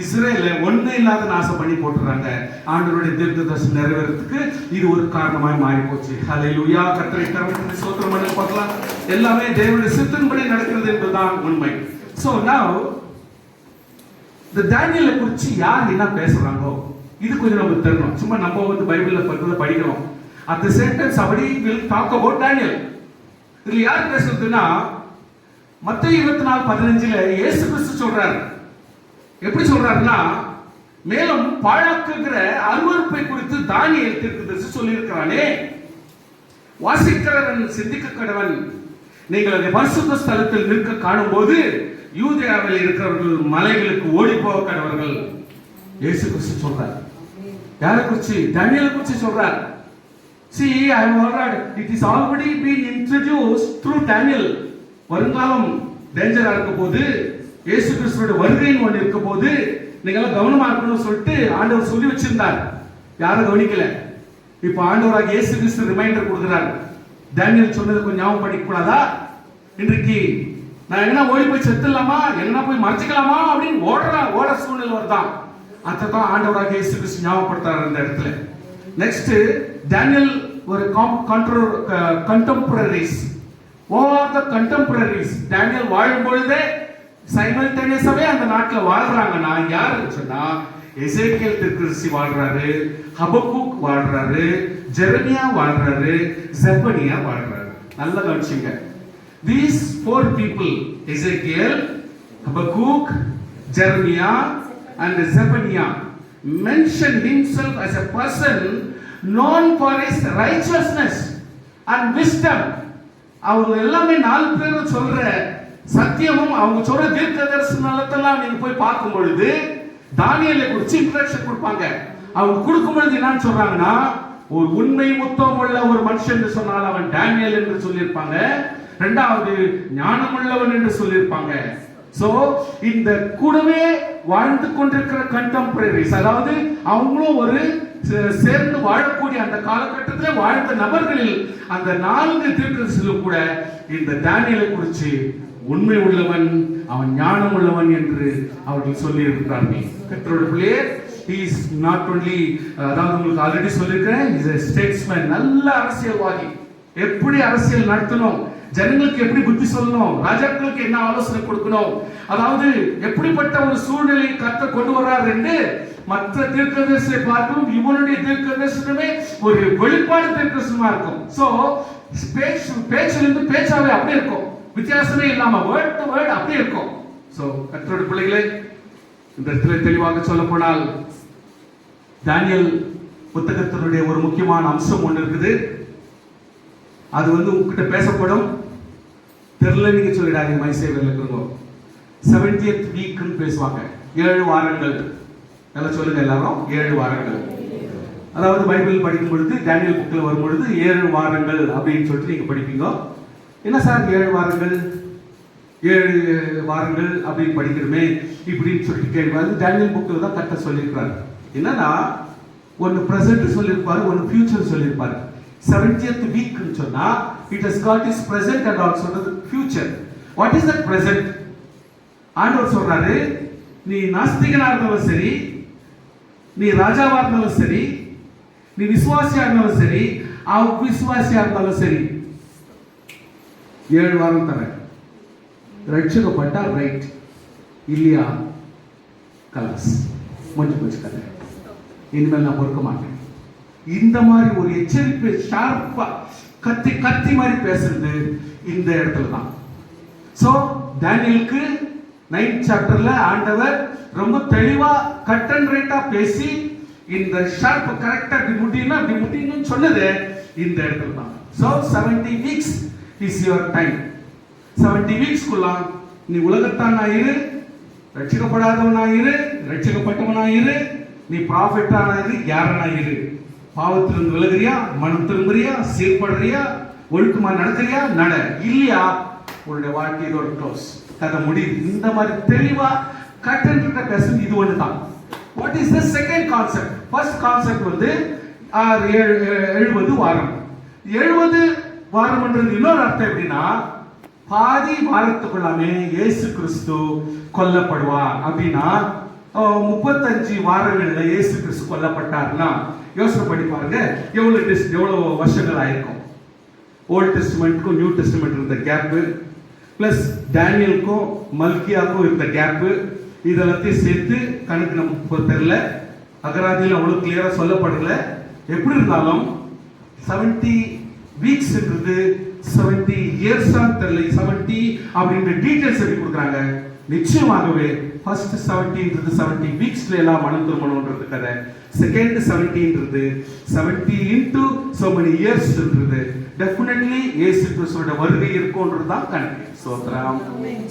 இஸ்ரேல ஒண்ணே இல்லாத நாசம் பண்ணி போட்டுறாங்க. ஆண்டவருடைய தீர்க்கதரிசனம் நிறைவேறதுக்கு இது ஒரு காரணமாய் மாறி போச்சு. ஹல்லேலூயா. கர்த்தரை கரமேற்றி ஸ்தோத்திரம் பண்ணி பார்க்கலாம். எல்லாமே தேவனுடைய சித்தத்தின்படி நடக்கிறது என்பதுதான் உண்மை. ஸோ நவ் இந்த டேனியலை குறித்து யார் என்ன பேசுறாங்களோ இது கொஞ்சம் நமக்கு தெரியணும். சும்மா நம்ம பைபிள்ல படிக்கிறோம். At the same time, somebody will talk about Daniel. இதுல யார் பேசுறதுன்னா மத்தேயு 24:15 இயேசு கிறிஸ்து சொல்றாரு. எப்படி சொல்றாருன்னா, மேலும் பாழாக்குகிற அருவருப்பை குறித்து தானியேல் தீர்க்கதரிசி சொல்லியிருக்கிறானே, வாசிக்கிறவன் சிந்திக்க கடவன். நீங்கள் அதை பரிசுத்த ஸ்தலத்தில் நிற்க காணும் போது யூதேயாவில் இருக்கிறவர்கள் மலைகளுக்கு ஓடி போக கடவர்கள். இயேசு கிறிஸ்து சொல்றார். யாரை குறிச்சு? தானியேலை குறிச்சு சொல்றார். See, I have already, it is already been introduced through Daniel. வருங்காலம் டேஞ்சரா இருக்க போது, இயேசு கிறிஸ்துவோட வருகைன்னு ஒன்று இருக்க போது நீங்க எல்லாம் கவனமா இருக்கணும்னு சொல்லிட்டு ஆண்டவர் சொல்லி வச்சிருந்தார். யாரும் கவனிக்கல. இப்ப ஆண்டவராக இயேசு கிறிஸ்து ரிமைண்டர் கொடுக்கிறார். தானியேல் சொன்னது கொஞ்சம் ஞாபகம் படிக்க கூடாதா? இன்றைக்கு நான் எங்கன்னா ஓடி போய் செத்துலாமா, எங்கன்னா போய் மறைச்சிக்கலாமா அப்படின்னு ஓட சூழ்நிலை வருதான். அதான் ஆண்டவராக இயேசு கிறிஸ்து ஞாபகப்படுத்துறார் இந்த இடத்துல. நெக்ஸ்ட், தானியேல் ஒரு கண்டெம்பரரிஸ். கண்டெம்பரரிஸ் தானியேல் வாழும் பொழுதே சைமல்டேனியஸாவே அந்த நாட்டுல வாழ்றாங்கன்னா யாருன்னு சொன்னா, எசேக்கியேல் தீர்க்கதரிசி வாழ்றாரு, ஹபக்குக் வாழ்றாரு, ஜெரமியா வாழ்றாரு, செப்பனியா வாழ்றாரு. நல்லா கவனிச்சுங்க. These 4 people, Ezekiel, Habakkuk, Jeremiah and Zephaniah, mention himself as a person known for his righteousness and wisdom. அவங்க எல்லாமே 4 பேர் சொல்ற சத்தியமும் அவங்க சொல்ற தீர்க்க தரிசனத்தெல்லாம் நீங்க போய் பார்க்கும் பொழுது தானியேலை குறித்து இன்ட்ரோடக்ஷன் கொடுப்பாங்க. அவங்க கொடுக்கும் பொழுது என்னன்னு சொல்றாங்கன்னா, ஒரு உண்மை முத்தம் உள்ள ஒரு மனுஷன் என்று சொன்னால் அவன் தானியேல் என்று சொல்லியிருப்பாங்க. இரண்டாவது, ஞானமுள்ளவன் என்று சொல்லியிருப்பாங்க. சோ இந்த கூடவே வாழ்ந்து கொண்டிருக்கிற கண்டெம்பரரிஸ், அதாவது அவங்களும் ஒரு சேர்ந்து வாழக்கூடிய அந்த காலகட்டத்தில் வாழ்ந்த நபர்களில் அந்த 4 தீர்க்கதரிசிகளும் கூட இந்த தானியேலை குறித்து உண்மை உள்ளவன், அவன் ஞானம் உள்ளவன் என்று அவர்கள் சொல்லி இருக்கிறார்கள். கர்த்தருடைய பிள்ளையே, he is not only, அதாவது உங்களுக்கு ஆல்ரெடி சொல்லியிருக்கிறேன், he is a statesman, நல்ல அரசியல்வாதி. எப்படி அரசியல் நடத்தணும், ஜனங்களுக்கு எப்படி புத்தி சொல்லணும், ராஜாக்களுக்கு என்ன ஆலோசனை கொடுக்கணும், அதாவது எப்படிப்பட்ட ஒரு சூழ்நிலையை கர்த்தர் கொண்டு வர்றார் என்று மற்ற தீர்க்கதரிசியை பார்க்கும் இவனுடைய தீர்க்கதரிசனமே ஒரு வெளிப்பாடு தீர்க்கதரிசனமா இருக்கும். சோ பேச்சிலிருந்து பேச்சாவே அப்படியே இருக்கும், வித்தியாசமே இல்லாம வேர்ட் டு வேர்ட் அப்படியே இருக்கும். சோ கர்த்தருடைய பிள்ளைகளே, இந்த இடத்துல தெளிவாக சொல்ல போனால் தானியேல் புத்தகத்தினுடைய ஒரு முக்கியமான அம்சம் ஒன்று இருக்குது. அது உங்ககிட்ட பேசப்படும். தெரியல நீங்க சொல்லிடாதீங்க, மைசேவர்ல இருக்கிறவங்க 70th வீக்னு பேசுவாங்க. 7 வாரங்கள் எல்லாம் சொல்லுங்க எல்லாரும். 7 வாரங்கள், அதாவது பைபிள் படிக்கும் பொழுது தானியேல் புக்ல வரும் பொழுது 7 வாரங்கள் அப்படின்னு சொல்லிட்டு நீங்க படிப்பீங்க. என்ன சார் 7 வாரங்கள் 7 வாரங்கள் அப்படின்னு படிக்கிறோமே இப்படின்னு சொல்லிட்டு கேட்பாரு. தானியேல் புக்ல தான் கரெக்டா சொல்லியிருக்காரு. என்னன்னா, ஒன்னு பிரசன்ட் சொல்லியிருப்பாரு, ஒன்னு ஃபியூச்சர் சொல்லியிருப்பாரு. 70th week ன்னு சொன்னா it has got its present and also the future. What is that present? ஆண்டவர் சொல்றாரு, நீ நாஸ்திகனா இருந்தாலும் சரி, நீ ராஜாவா இருந்தாலும் சரி, நீ விசுவாசியா இருந்தாலும் சரி, அவிசுவாசியா இருந்தாலும் சரி, 7 வாரம் தர ரட்சிக்கப்பட்டா ரைட், இல்லையா கலாஸ், முடிஞ்சு போச்சு கதை, இனிமேல் நான் பொறுக்க மாட்டேன். இந்த மாதிரி ஒரு எச்சரிப்பு ஷார்ப்பா கத்தி மாதிரி பேசுறது இந்த இடத்துல தான். சோ தானியேலுக்கு 9th சாப்டர்ல ஆண்டவர் ரொம்ப தெளிவா கட் அண்ட் ரைட்டா பேசி இந்த ஷார்ப் கரெக்டா இப்படி முடியணும்னு சொன்னது இந்த இடத்துல தான். So 70 weeks is your time. 70 weeks குள்ள நீ உலகத்தானாயிரு, ரட்சிக்கப்படாதவனாயிரு, ரட்சிக்கப்பட்டவனாயிரு, நீ ப்ராஃபிட்டானாயிரு, யாரனாயிரு, பாவத்திலிருந்து விலகுறியா, மனம் திரும்புறியா, சீர்படுறியா, ஒழுக்கமா நடக்கிறியா, நட, இல்லையா உன்னுடைய வாழ்க்கை இதோட க்ளோஸ், கதை முடியுது. இந்த மாதிரி தெளிவா கட் அண்ட் ரைட்டா பேசுறது இது ஒன்று தான். What is the second concept? First concept 70 வாரம். 70 வாரம்ன்றது இன்னொரு அர்த்தம் எப்படின்னா, பாதி வாரத்துக்குள்ளாமே இயேசு கிறிஸ்து கொல்லப்படுவார். அப்படின்னா 35 வாரங்கள்ல இயேசு கிறிஸ்து கொல்லப்பட்டார்னா யோசனை பண்ணி பாருங்க, எவ்வளவு வருஷங்கள் ஆயிருக்கும். ஓல்ட் டெஸ்டிமெண்ட்க்கும் நியூ டெஸ்டிமெண்ட் இருந்த கேப், பிளஸ் டேனியலுக்கும் மல்கியாவுக்கும் இருந்த கேப், இதெல்லாத்தையும் சேர்த்து கணக்கு நமக்கு தெரியல, அகராதியில் அவ்வளவு கிளியரா சொல்லப்படல. எப்படி இருந்தாலும் 70 வீக்ஸ்ன்றது 70 years தெரியல, 70 அப்படின்ற டீடைல்ஸ் சொல்லி கொடுக்குறாங்க. நிச்சயமாகவே ஃபர்ஸ்ட் 70ன்றது 70 வீக்ஸ்ல எல்லாம் மனம் திரும்பணும்ன்றது கதை. செகண்ட் 70ன்றது 70 into so many years ன்றது டெஃபினெட்லி இயேசு கிறிஸ்துவோட வருகை இருக்கும்ன்றது தான் கணக்கு. ஸ்தோத்திரம்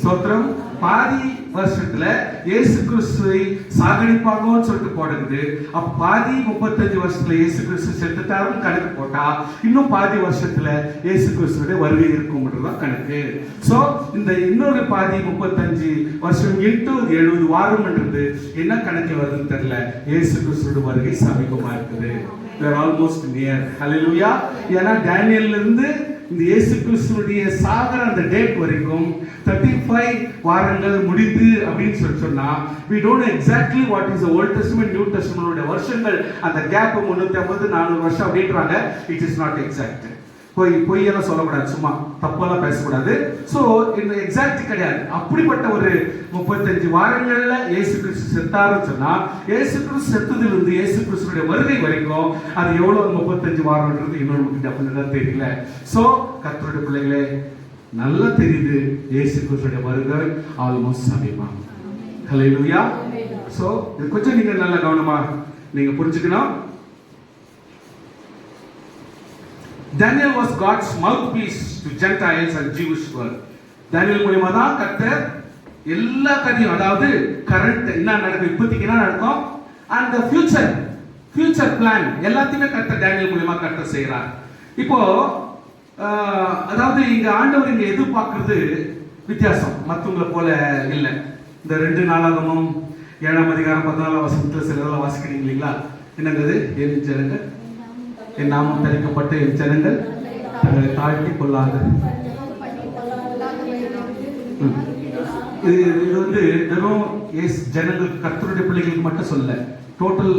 ஸ்தோத்திரம். பாதி வருஷத்துல இயேசு கிறிஸ்துவை சாகடிப்பாங்கன்னு சொல்லிட்டு போடுது. அப்ப பாதி 35 வருஷத்துல இயேசு கிறிஸ்து செத்துட்டாருன்னு கணக்கு போட்டா இன்னும் பாதி வருஷத்துல இயேசு கிறிஸ்துவோட வருகை இருக்கும்ன்றது தான் கணக்கு. சோ இந்த இன்னொரு பாதி 35 வருஷம் இன்டு 70 வாரம்ன்றது என்ன கணக்கு வருதுன்னு தெரியல. இயேசு கிறிஸ்துவோட வருகை சமீபமா இருக்குது. we are almost near. hallelujah. ஏன்னா டேனியல்ல இருந்து இந்த இயேசு கிறிஸ்துவுடைய சாகர அந்த டேட் வரைக்கும் 35 வாரங்கள் முடிந்து அப்படின்னு சொன்னா we don't know exactly what is the Old Testament New Testament உடைய வருஷங்கள். அந்த கேப் 350 400 வருஷம் அப்படின்றாங்க. it is not exact. பொய்யெல்லாம் சொல்லக்கூடாது, சும்மா தப்பெல்லாம் பேசக்கூடாது. ஸோ இந்த எக்ஸாக்ட் கிடையாது. அப்படிப்பட்ட ஒரு 35 வாரங்கள்ல இயேசு கிறிஸ்து செத்தாருன்னு சொன்னா இயேசு கிறிஸ்து செத்ததிலிருந்து இயேசு கிறிஸ்துடைய வருகை வரைக்கும் அது எவ்வளவு 35 வாரம்ன்றது இன்னும் நமக்கு டெஃபினட்டா தெரியல. ஸோ கர்த்தருடைய பிள்ளைகளே நல்லா தெரியுது, இயேசு கிறிஸ்துடைய வருகை ஆல்மோஸ்ட் சமீபம். ஹல்லேலூயா. ஸோ இது கொஞ்சம் நீங்க நல்ல கவனமா நீங்க புரிஞ்சுக்கணும். Daniel was God's mouthpiece to Gentiles and Jewish world. Daniel மூலமா தான் கர்த்தர் எல்லா கதையும், அதாவது கரண்ட் என்ன நடக்கும், இப்போதைக்கு என்ன நடக்கும், and the future plan எல்லாத்தையுமே கர்த்தர் டேனியல் மூலமா கர்த்தர் செய்கிறார். இப்போ அதாவது இங்க ஆண்டவர் இங்க எதிர்பார்க்கிறது வித்தியாசம், மற்றவங்களை போல இல்லை. இந்த 2 நாளாகமும் 7ஆம் அதிகாரம் 14ஆம் வசனத்துல சிலதெல்லாம் வாசிக்கிறீங்க இல்லைங்களா? என்னங்கிறது ஏழு ஜனங்கள் என் நாமம் தரிக்கப்பட்ட என் ஜனங்கள் தங்களை தாழ்த்தி கொள்ளாது. இது வந்து வெறும் ஜனங்கள் கர்த்தருடைய பிள்ளைகளுக்கு மட்டும் சொல்ல, டோட்டல்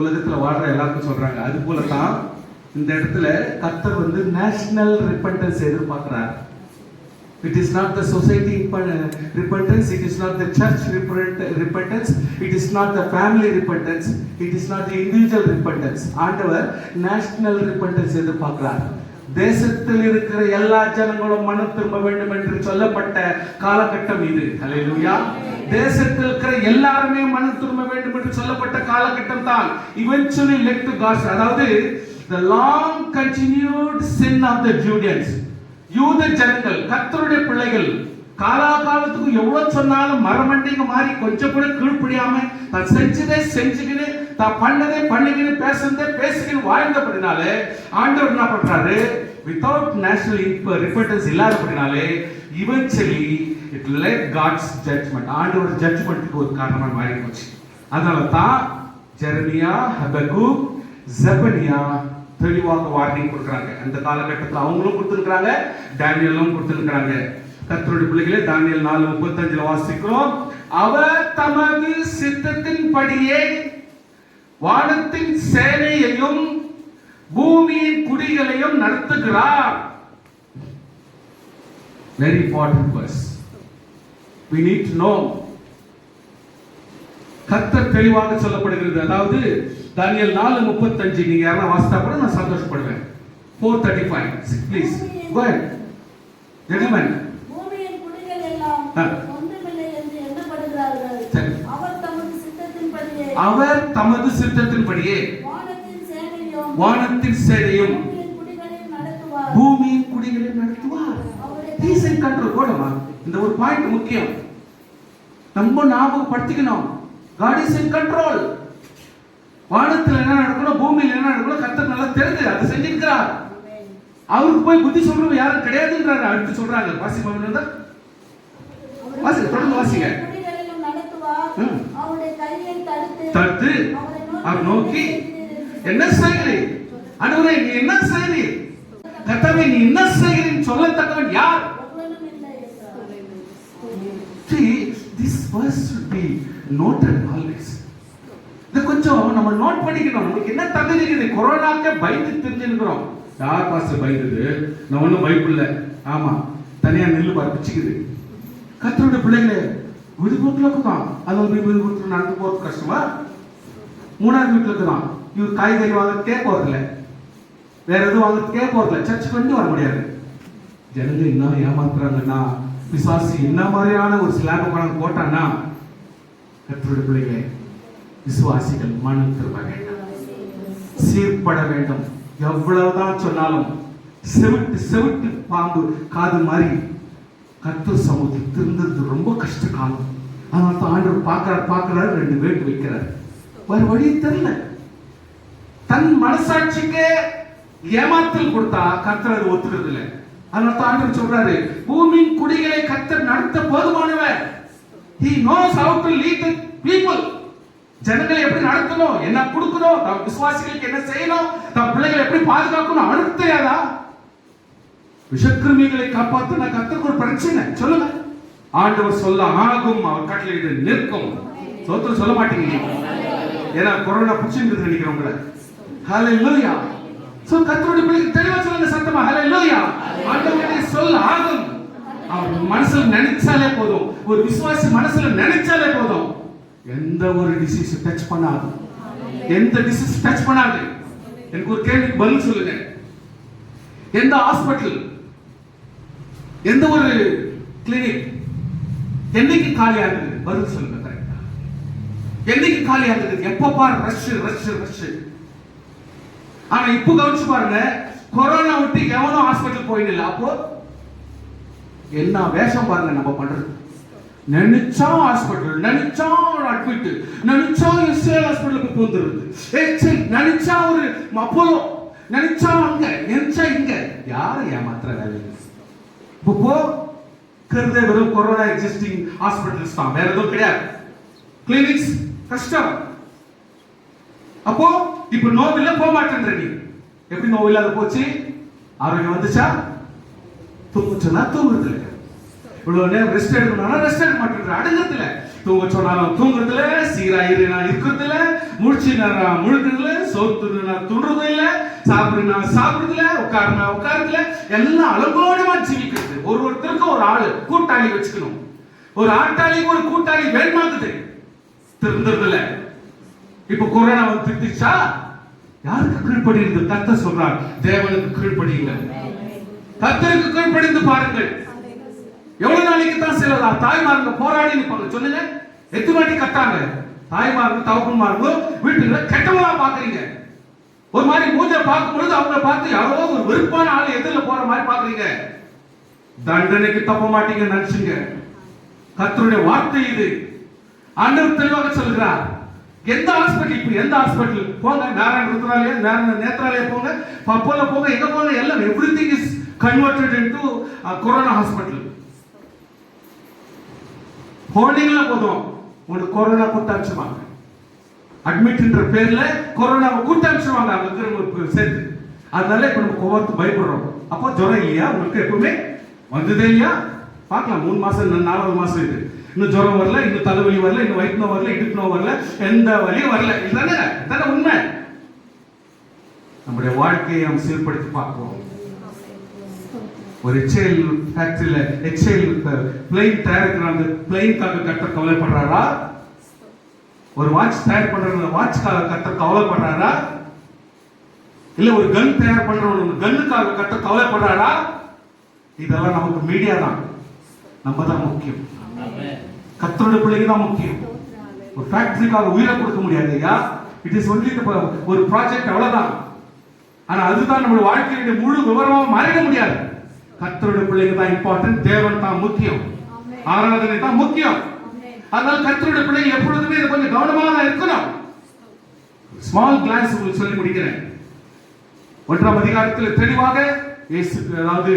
உலகத்துல வாழ்ற எல்லாருக்கும் சொல்றாங்க. அது போலதான் இந்த இடத்துல கர்த்தர் வந்து நேஷனல் ரிப்பெண்டன்ஸ் எதிர்பார்க்கிறார். It is not the society repentance, it is not the church repentance, it is not the family repentance, it is not the individual repentance. ஆண்டவர் நேஷனல் repentance எதிர்பார்க்கிறார். தேசத்தில் இருக்கிற எல்லா ஜனங்களும் மனம் திரும்ப வேண்டும் என்று சொல்லப்பட்ட காலகட்டம் இது. ஹல்லேலூயா. தேசத்தில் இருக்கிற எல்லாருமே மனம் திரும்ப வேண்டும் என்று சொல்லப்பட்ட காலகட்டம் தான் eventually led to God's, அதாவது the long continued sin of the Judeans. யூத ஜனங்கள் கர்த்தருடைய பிள்ளைகள் காலாகாலத்துக்கு எவ்வளவு சொன்னாலும் மரமண்டிங்க மாதிரி கொஞ்சம் கூட கீழ்ப்படியாம தான் செஞ்சதே செஞ்சுக்கின்னு தான் பண்ணதே பண்ணிக்கின்னு பேசுறதே பேசிக்கின்னு வாழ்ந்தபடினாலே ஆண்டவர் என்ன பண்றாரு, வித்தவுட் நேஷனல் ரிப்பெண்டன்ஸ் இல்லாதபடினாலே eventually it led God's judgment. ஆண்டவர் ஜட்ஜ்மென்ட்க்கு ஒரு காரணமா மாறி போச்சு. அதனால தான் ஜெரமியா, ஹபக்குக், செபனியா தெளிவாக வார்னிங் கொடுக்குறாங்க. அந்த காலகட்டத்தில் அவங்களும் கொடுத்துருக்காங்க, டேனியலும் கொடுத்துருக்காங்க. கர்த்தருடைய பிள்ளைகளே தானியேல் 4:35 வாசிக்கிறோம். அவர் தமது சித்தத்தின்படியே வானத்தின் சேனையையும் பூமியின் குடிகளையும் நடத்துகிறார். Very important verse. We need to know. கர்த்தர் தெளிவாக சொல்லப்படுகிறது. அதாவது தானியேல் 4:35 நீங்க யாரா வாசித்தா கூட நான் சந்தோஷப்படுவேன். 4:35 please go ahead gentlemen. பூமியின் குடிகள் எல்லாம் ஒன்றுமில்லை என்று எண்ணப்படுகிறார்கள். அவர் தமது சித்தத்தின்படியே வானத்தின் சேனையும் பூமியின் குடிகளையும் நடத்துவார். He is in control. போடுமா, இந்த ஒரு பாயிண்ட் முக்கியம், நம்ம ஞாபகப்படுத்திக்கணும். God is in control. வானத்துல என்ன நடக்கணும், பூமியில என்ன நடக்கணும் கர்த்தர் நல்லா தெரிஞ்சு அது செஞ்சிருக்கிறார். அவருக்கு போய் புத்தி சொல்றவங்க யாரும் கிடையாதுன்றாரு. அடுத்து சொல்றாங்க, வாசி பாருங்க, வாசி தொடர்ந்து வாசிங்க. தடுத்து அவர் நோக்கி என்ன செய்கிறீர், ஆண்டவரே நீ என்ன செய்கிறீர், கர்த்தாவே நீ என்ன செய்கிறீர் சொல்லத்தக்கவன் யார்? See, this verse should be noted always. இது கொஞ்சம் நம்ம நோட் பண்ணிக்கணும். நமக்கு என்ன தகுதி இருக்குது? கொரோனாக்கே பயந்து தெரிஞ்சுக்கிறோம். யார் பாஸ்டர் பயந்தது? நான் ஒன்றும் பயப்படல. ஆமா, தனியா நெல்லு பிச்சுக்குது. கர்த்தருடைய பிள்ளைகளே வீட்டுக்கு தான் அது வீட்டு நடந்து போறது கஷ்டமா? 3வது வீட்டுக்கு தான் இவர் காய்கறி வாங்கறதுக்கே போறதில்ல, வேற எதுவும் வாங்கறதுக்கே போறதில்ல, சர்ச்சுக்கு வந்து வர முடியாது. ஜனங்க என்ன ஏமாத்துறாங்கன்னா, பிசாசு என்ன மாதிரியான ஒரு ஸ்லாப பணம் போட்டான்னா, கர்த்தருடைய பிள்ளைகளே, விசுவாசிகள் மனம் திரும்ப வேண்டும், சீர்பட வேண்டும். எவ்வளவுதான் சொன்னாலும் செவிட்டு பாம்பு காது மாதிரி கர்த்தர் சமூகத்தில் திருந்தது ரொம்ப கஷ்ட காலம். அதனால தான் ஆண்டவர் பார்க்கிறாரு 2 வேட்டு வைக்கிறார். வேற வழி தெரியல. தன் மனசாட்சிக்கு ஏமாத்தல் கொடுத்தா கர்த்தர் அது ஒத்துக்கிறது இல்லை. அதனால தான் ஆண்டவர் சொல்றாரு, பூமியின் குடிகளை கர்த்தர் நடத்த போதுமானவர். He knows how to lead the people. ஜனங்களை எப்படி நடத்தணும், என்ன கொடுக்கணும், தம் விசுவாசிகளுக்கு என்ன செய்யணும், தம் பிள்ளைகளை எப்படி பாதுகாக்கணும், அவனுக்கு தெரியாதா? விஷக்கிருமிகளை காப்பாற்ற நான் கர்த்தருக்கு ஒரு பிரச்சனை சொல்லுங்க. ஆண்டவர் சொல்ல ஆகும், அவர் கட்டளையிட்டு நிற்கும். சோத்திரம் சொல்ல மாட்டீங்க, ஏன்னா கொரோனா புடிச்சுன்னு நினைக்கிறவங்கள. ஹalleluya. சோ கர்த்தருடைய பிள்ளைகள் தெளிவா சொல்லுங்க சத்தமா, ஹalleluya. ஆண்டவருடைய சொல்ல ஆகும். அவர் மனசுல நினைச்சாலே போதும், ஒரு விசுவாசி மனசுல நினைச்சாலே போதும், எந்த ஒரு டிசீஸ் டச் பண்ணாது, எந்த டிசீஸ் டச் பண்ணாது. எனக்கு ஒரு கேள்விக்கு பதில் சொல்லுங்க. எந்த ஹாஸ்பிடல், எந்த ஒரு கிளினிக் என்னைக்கு காலியா இருக்குது? பதில் சொல்லுங்க கரெக்டா. என்னைக்கு காலியா இருக்குது? எப்ப பாரு ரஷ். ஆனா இப்போ கவனிச்சு பாருங்க, கொரோனா விட்டு எவனோ ஹாஸ்பிடல் போயிடல. அப்போ என்ன வேஷம் பாருங்க நம்ம பண்றது. நினைச்சா ஹாஸ்பிடல், நினைச்சா அட்மிட், நினைச்சா எஸ்ஏ ஹாஸ்பிடலுக்கு போந்துருது, நினைச்சா ஒரு அப்போலோ, நினைச்சா அங்க, நினைச்சா இங்க. யாரை ஏமாத்துற வேலை? இப்போ கருதே வெறும் கொரோனா எக்ஸிஸ்டிங் ஹாஸ்பிடல்ஸ் தான், வேற எதுவும் கிடையாது. கிளினிக்ஸ் கஷ்டம். அப்போ இப்போ நோவில்ல போக மாட்டேன்ற நீ. எப்படி நோவில்லாத போச்சு? ஆரோக்கியம் வந்துச்சா? தூங்க சொன்னா தூங்குறது இல்லை. இவ்வளவு நேரம் ரெஸ்ட் எடுக்கணும்னா ரெஸ்ட் எடுக்க மாட்டேங்கிற, அடங்குறது இல்லை. தூங்க சொன்னாலும் தூங்குறது இல்லை, சீராயிரா இருக்கிறது இல்லை, முழிச்சுனா முழுக்கிறது இல்லை, சோத்துனா துண்டுறது இல்லை, சாப்பிடுனா சாப்பிடுறது இல்லை, உட்காருனா உட்காருறது இல்லை. எல்லாம் அலங்கோலமா ஜீவிக்கிறது. ஒருத்தருக்கு ஒரு ஆளு கூட்டாளி வச்சுக்கணும். ஒரு ஆட்டாளிக்கு ஒரு கூட்டாளி வேணுமாக்குது, திருந்துறது இல்லை. இப்ப கொரோனா வந்து திருத்திச்சா? யாருக்கு கீழ்ப்படிந்து? கர்த்தர் சொல்றார், தேவனுக்கு கீழ்ப்படியுங்க, கர்த்தருக்கு கீழ்ப்படிந்து பாருங்கள். எவ்வளவு நாளைக்கு தான் சில தாய்மார்ங்க போராடி நிற்பாங்க சொல்லுங்க. எத்தனை வாட்டி கத்தாங்க தாய்மார்ங்க, தகப்பன்மார்ங்க வீட்டுல கெட்டவங்களா பாக்குறீங்க. ஒரு மாதிரி மூஞ்ச பார்க்கும்பொழுது அவங்கள பார்த்து யாரோ ஒரு வெறுப்பான ஆளு எதிரில் போற மாதிரி பாக்குறீங்க. தண்டனைக்கு தப்ப மாட்டீங்க நினைச்சுங்க. கர்த்தருடைய வார்த்தை இது. ஆண்டவர் தெளிவாக சொல்கிறார். எந்த ஹாஸ்பிட்டல், இப்ப எந்த ஹாஸ்பிட்டல் போங்க, நாராயண ருத்ராலயா, நாராயண நேத்ராலயா போங்க, பப்போல போங்க, எங்க போங்க, எல்லாம் everything is converted into corona hospital. போனீங்களா போதும் உங்களுக்கு கொரோனா கூட்டாச்சுவாங்க. அட்மிட்ன்ற பேர்ல கொரோனாவை கூட்டாச்சுவாங்க அங்க இருக்கிறவங்க சேர்த்து. அதனால இப்ப நம்ம கோவத்து பயப்படுறோம். அப்போ ஜுரம் இல்லையா உங்களுக்கு? எப்பவுமே வந்ததே இல்லையா? பார்க்கலாம், 3 மாசம் 4வது மாசம் இது. இன்னும் ஜுரம் வரல, இன்னும் தலைவலி வரல, இன்னும் வயிற்று நோய் வரல, இடுப்பு நோய் வரல, எந்த வலியும் வரல. இதுதானே உண்மை. நம்முடைய வாழ்க்கையை நாம் சீர்படுத்தி பார்க்கிறோம். ஒரு எச்ஏஎல் ஃபேக்டரியில எச்ஏஎல் பிளைன் தயாரிக்கிற அந்த பிளைனுக்காக கர்த்தர் கவலைப்படுறாரா? ஒரு வாட்ச் தயார் பண்ற வாட்ச்காக கர்த்தர் கவலைப்படுறாரா? இல்ல ஒரு கன் தயார் பண்றவங்க கன்னுக்காக கர்த்தர் கவலைப்படுறாரா? இதெல்லாம் நமக்கு மீடியா தான், நம்ம தான் முக்கியம். கர்த்தருடைய பிள்ளைங்க தான் முக்கியம். ஒரு ஃபேக்டரிக்காக உயிரை கொடுக்க முடியாது ஐயா. இட் இஸ் ஒன்லி ஒரு ப்ராஜெக்ட், அவ்வளவுதான். ஆனா அதுதான் நம்மளுடைய வாழ்க்கையுடைய முழு விவரமா மாறிட முடியாது. கர்த்தருடைய பிள்ளைங்க தான் இம்பார்ட்டன்ட், தேவன் தான் முக்கியம், ஆராதனை தான் முக்கியம். அதனால கர்த்தருடைய பிள்ளைங்க எப்பொழுதுமே இதை கொஞ்சம் கவனமாக இருக்கணும். ஸ்மால் கிளான்ஸ் உங்களுக்கு சொல்லி முடிக்கிறேன். 1ஆம் அதிகாரத்தில் தெளிவாக இயேசு, அதாவது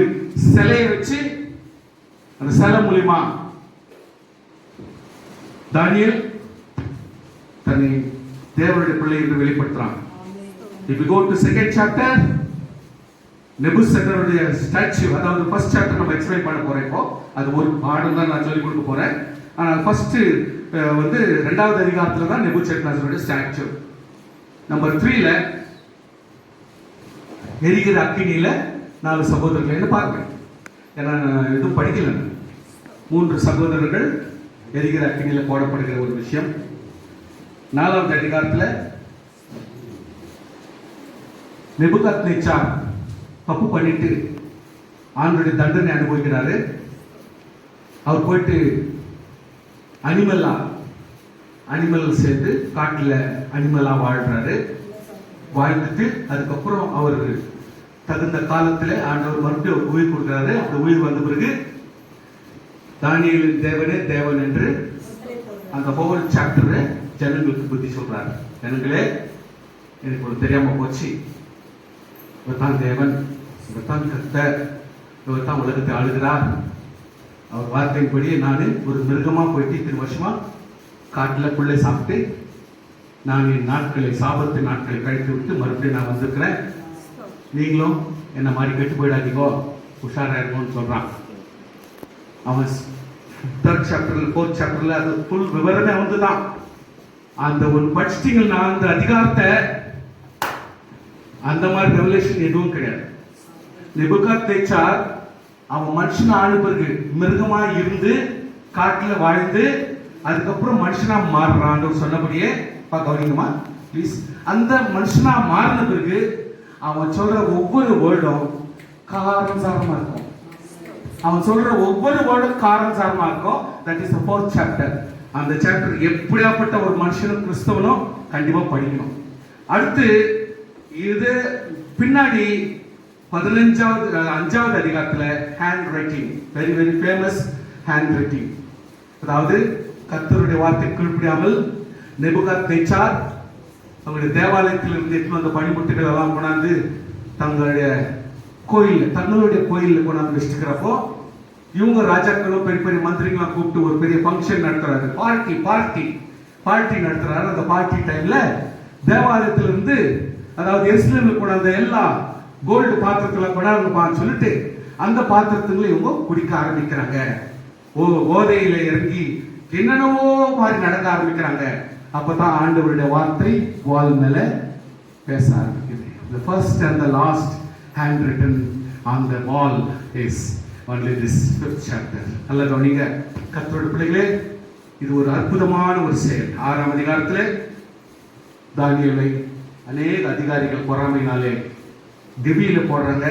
சிலையை வச்சு அந்த சிலை மூலியமா தானியேல் தன்னை தேவனுடைய பிள்ளை என்று வெளிப்படுத்துறான். If you go to 2nd chapter, நெபுசத்நேசருடைய ஸ்டாச்சு, அதாவது ஃபர்ஸ்ட் சாப்டர் நம்ம எக்ஸ்பிளைன் பண்ண போறோம். இப்போ அது ஒரு பாடம் தான் நான் சொல்லி கொடுக்க போறேன். ஆனால் ஃபர்ஸ்ட் வந்து 2வது அதிகாரத்துல தான் நெபுசத்நேசருடைய ஸ்டாச்சு. நம்பர் 3ல எரிகிற அக்கினியில 4 சகோதரர்கள் என்ன பாருங்க. ஏன்னா எதுவும் படிக்கல. 3 சகோதரர்கள் எரிகிற அக்கினியில போடப்படுகிற ஒரு விஷயம். 4வது அதிகாரத்துல நெபுகாத்நேச்சார் தப்பு பண்ணிட்டு ஆண்டோடைய தண்டனை அனுபவிக்கிறாரு. அவர் போயிட்டு அனிமல் சேர்ந்து காட்டுல அனிமலா வாழ்றாரு. வாழ்ந்துட்டு அதுக்கப்புறம் அவர் தகுந்த காலத்துல ஆண்டவர் மறுபடியும் உயிர் கொடுக்கிறாரு. அந்த உயிர் வந்த பிறகு தானியேலின் தேவனே தேவன் என்று அந்த ஒவ்வொரு சாப்டர் ஜனங்களுக்கு புத்தி சொல்றாரு. ஜனங்களே, எனக்கு ஒரு தெரியாம போச்சு, இவர் தான் தேவன், இவர் தான் கர்த்தர், இவர் தான் உலகத்தை ஆளுகிறார். அவர் வார்த்தையின்படி நான் ஒரு மிருகமா போயிட்டு இத்தனை வருஷமா காட்டுல புள்ளை சாப்பிட்டு நான் என் நாட்களை சாபத்து நாட்களை கழித்து விட்டு மறுபடியும் நான் வந்திருக்கிறேன். நீங்களும் என்ன மாதிரி கெட்டு போயிடாதீங்கோ, உஷாரா இருக்கணும்னு சொல்றான். அவன் 3rd சாப்டர்ல 4th சாப்டர்ல அது ஃபுல் விவரமே வந்துதான். அந்த ஒரு படிச்சிட்டீங்கன்னா அந்த அதிகாரத்தை, அந்த மாதிரி ரெவலேஷன் எதுவும் கிடையாது. நேபுகாத்நேச்சார் அவன் மனுஷனா ஆன பிறகு மிருகமா இருந்து காட்டுல வாழ்ந்து அதுக்கப்புறம் மனுஷனா மாறுறான் சொன்னபடியே கவனிங்கம்மா ப்ளீஸ். அந்த மனுஷனா மாறின பிறகு அவன் சொல்ற ஒவ்வொரு வேர்டும் காரசாரமா இருக்கும். அவன் சொல்ற ஒவ்வொரு வேர்டும் காரசாரமா இருக்கும். That is 4th chapter. அந்த சாப்டர் எப்படியாப்பட்ட ஒரு மனுஷனும் கிறிஸ்தவனும் கண்டிப்பா படிக்கணும். அடுத்து இது பின்னாடி 5வது அதிகாரத்துல hand writing, very very famous hand writing. அதாவது கர்த்தருடைய வார்த்தை கீழ்ப்படியாமல் நேபுகாத்நேச்சார் அவங்களுடைய தேவாலயத்தில் இருந்து எடுத்து வந்த பனிமுட்டுகள் எல்லாம் கொண்டாந்து தங்களுடைய கோயிலில் கொண்டாந்து வச்சுக்கிறப்போ இவங்க ராஜாக்களும் பெரிய பெரிய மந்திரிகளும் கூப்பிட்டு ஒரு பெரிய ஃபங்க்ஷன் நடத்துறாரு. பார்ட்டி நடத்துறாரு. அந்த பார்ட்டி டைம்ல தேவாலயத்திலிருந்து, அதாவது எருசலேமில் கொண்டாந்த எல்லா கோல்டு பாத்திரத்துல கொண்டாடுப்பான்னு சொல்லிட்டு அந்த பாத்திரத்துல இவங்க குடிக்க ஆரம்பிக்கிறாங்க. ஓதையில இறங்கி என்னென்னவோ மாதிரி நடக்க ஆரம்பிக்கிறாங்க. அப்பதான் ஆண்டவருடைய வார்த்தை வால் மேல பேச ஆரம்பிக்குது. The first and the last handwritten on the wall is only this 5th chapter. நல்ல கவனிங்க கர்த்தருடைய பிள்ளைகளே, இது ஒரு அற்புதமான ஒரு செயல். 6ஆம் அதிகாரத்திலே தானியேலை அநேக அதிகாரிகள் பொறாமையினாலே திவியில போடுறாங்க.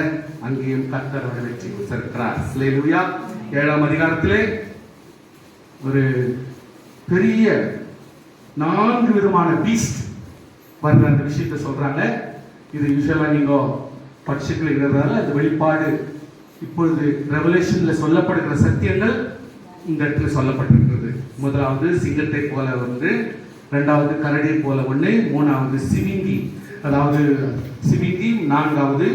அங்கேயும் கர்த்தரோட வெற்றி கொடுத்திருக்கிறார். ஹல்லேலூயா. 7ஆம் அதிகாரத்திலே ஒரு பெரிய 4 விதமான பீஸ்ட் வர்ற அந்த விஷயத்தை சொல்றாங்க. இது யூசுவலா நீங்க படிச்சுக்கிறதால அது வெளிப்பாடு, இப்பொழுது ரெவலேஷன்ல சொல்லப்படுகிற சத்தியங்கள் இந்த இடத்துல சொல்லப்பட்டிருக்கிறது. முதலாவது சிங்கத்தை போல ஒன்று, 2வது கரடியை போல ஒன்று, 3வது சிவிங்கி, அதாவது சிவிங்கி, 4வது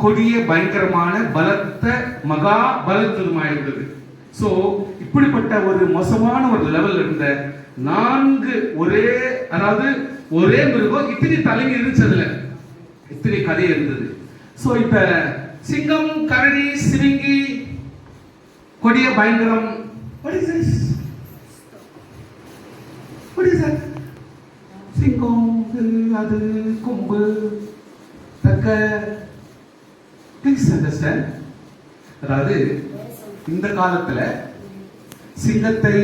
கொடிய பயங்கரமான பலத்த மகா பலத்துமாயிருந்தது. சோ இப்படிப்பட்ட ஒரு மோசமான ஒரு லெவல் இருந்த 4 ஒரே மிருகம் இத்தனை தலைங்க இருந்துச்சதுல இத்தனை கதை இருந்தது. சோ இப்ப சிங்கம், கரடி, சிவிங்கி, கொடிய பயங்கரம், what is this? What is that? சிங்கம், அது கொம்பு, தக்க. Please understand. அதாவது இந்த காலத்துல சிங்கத்தை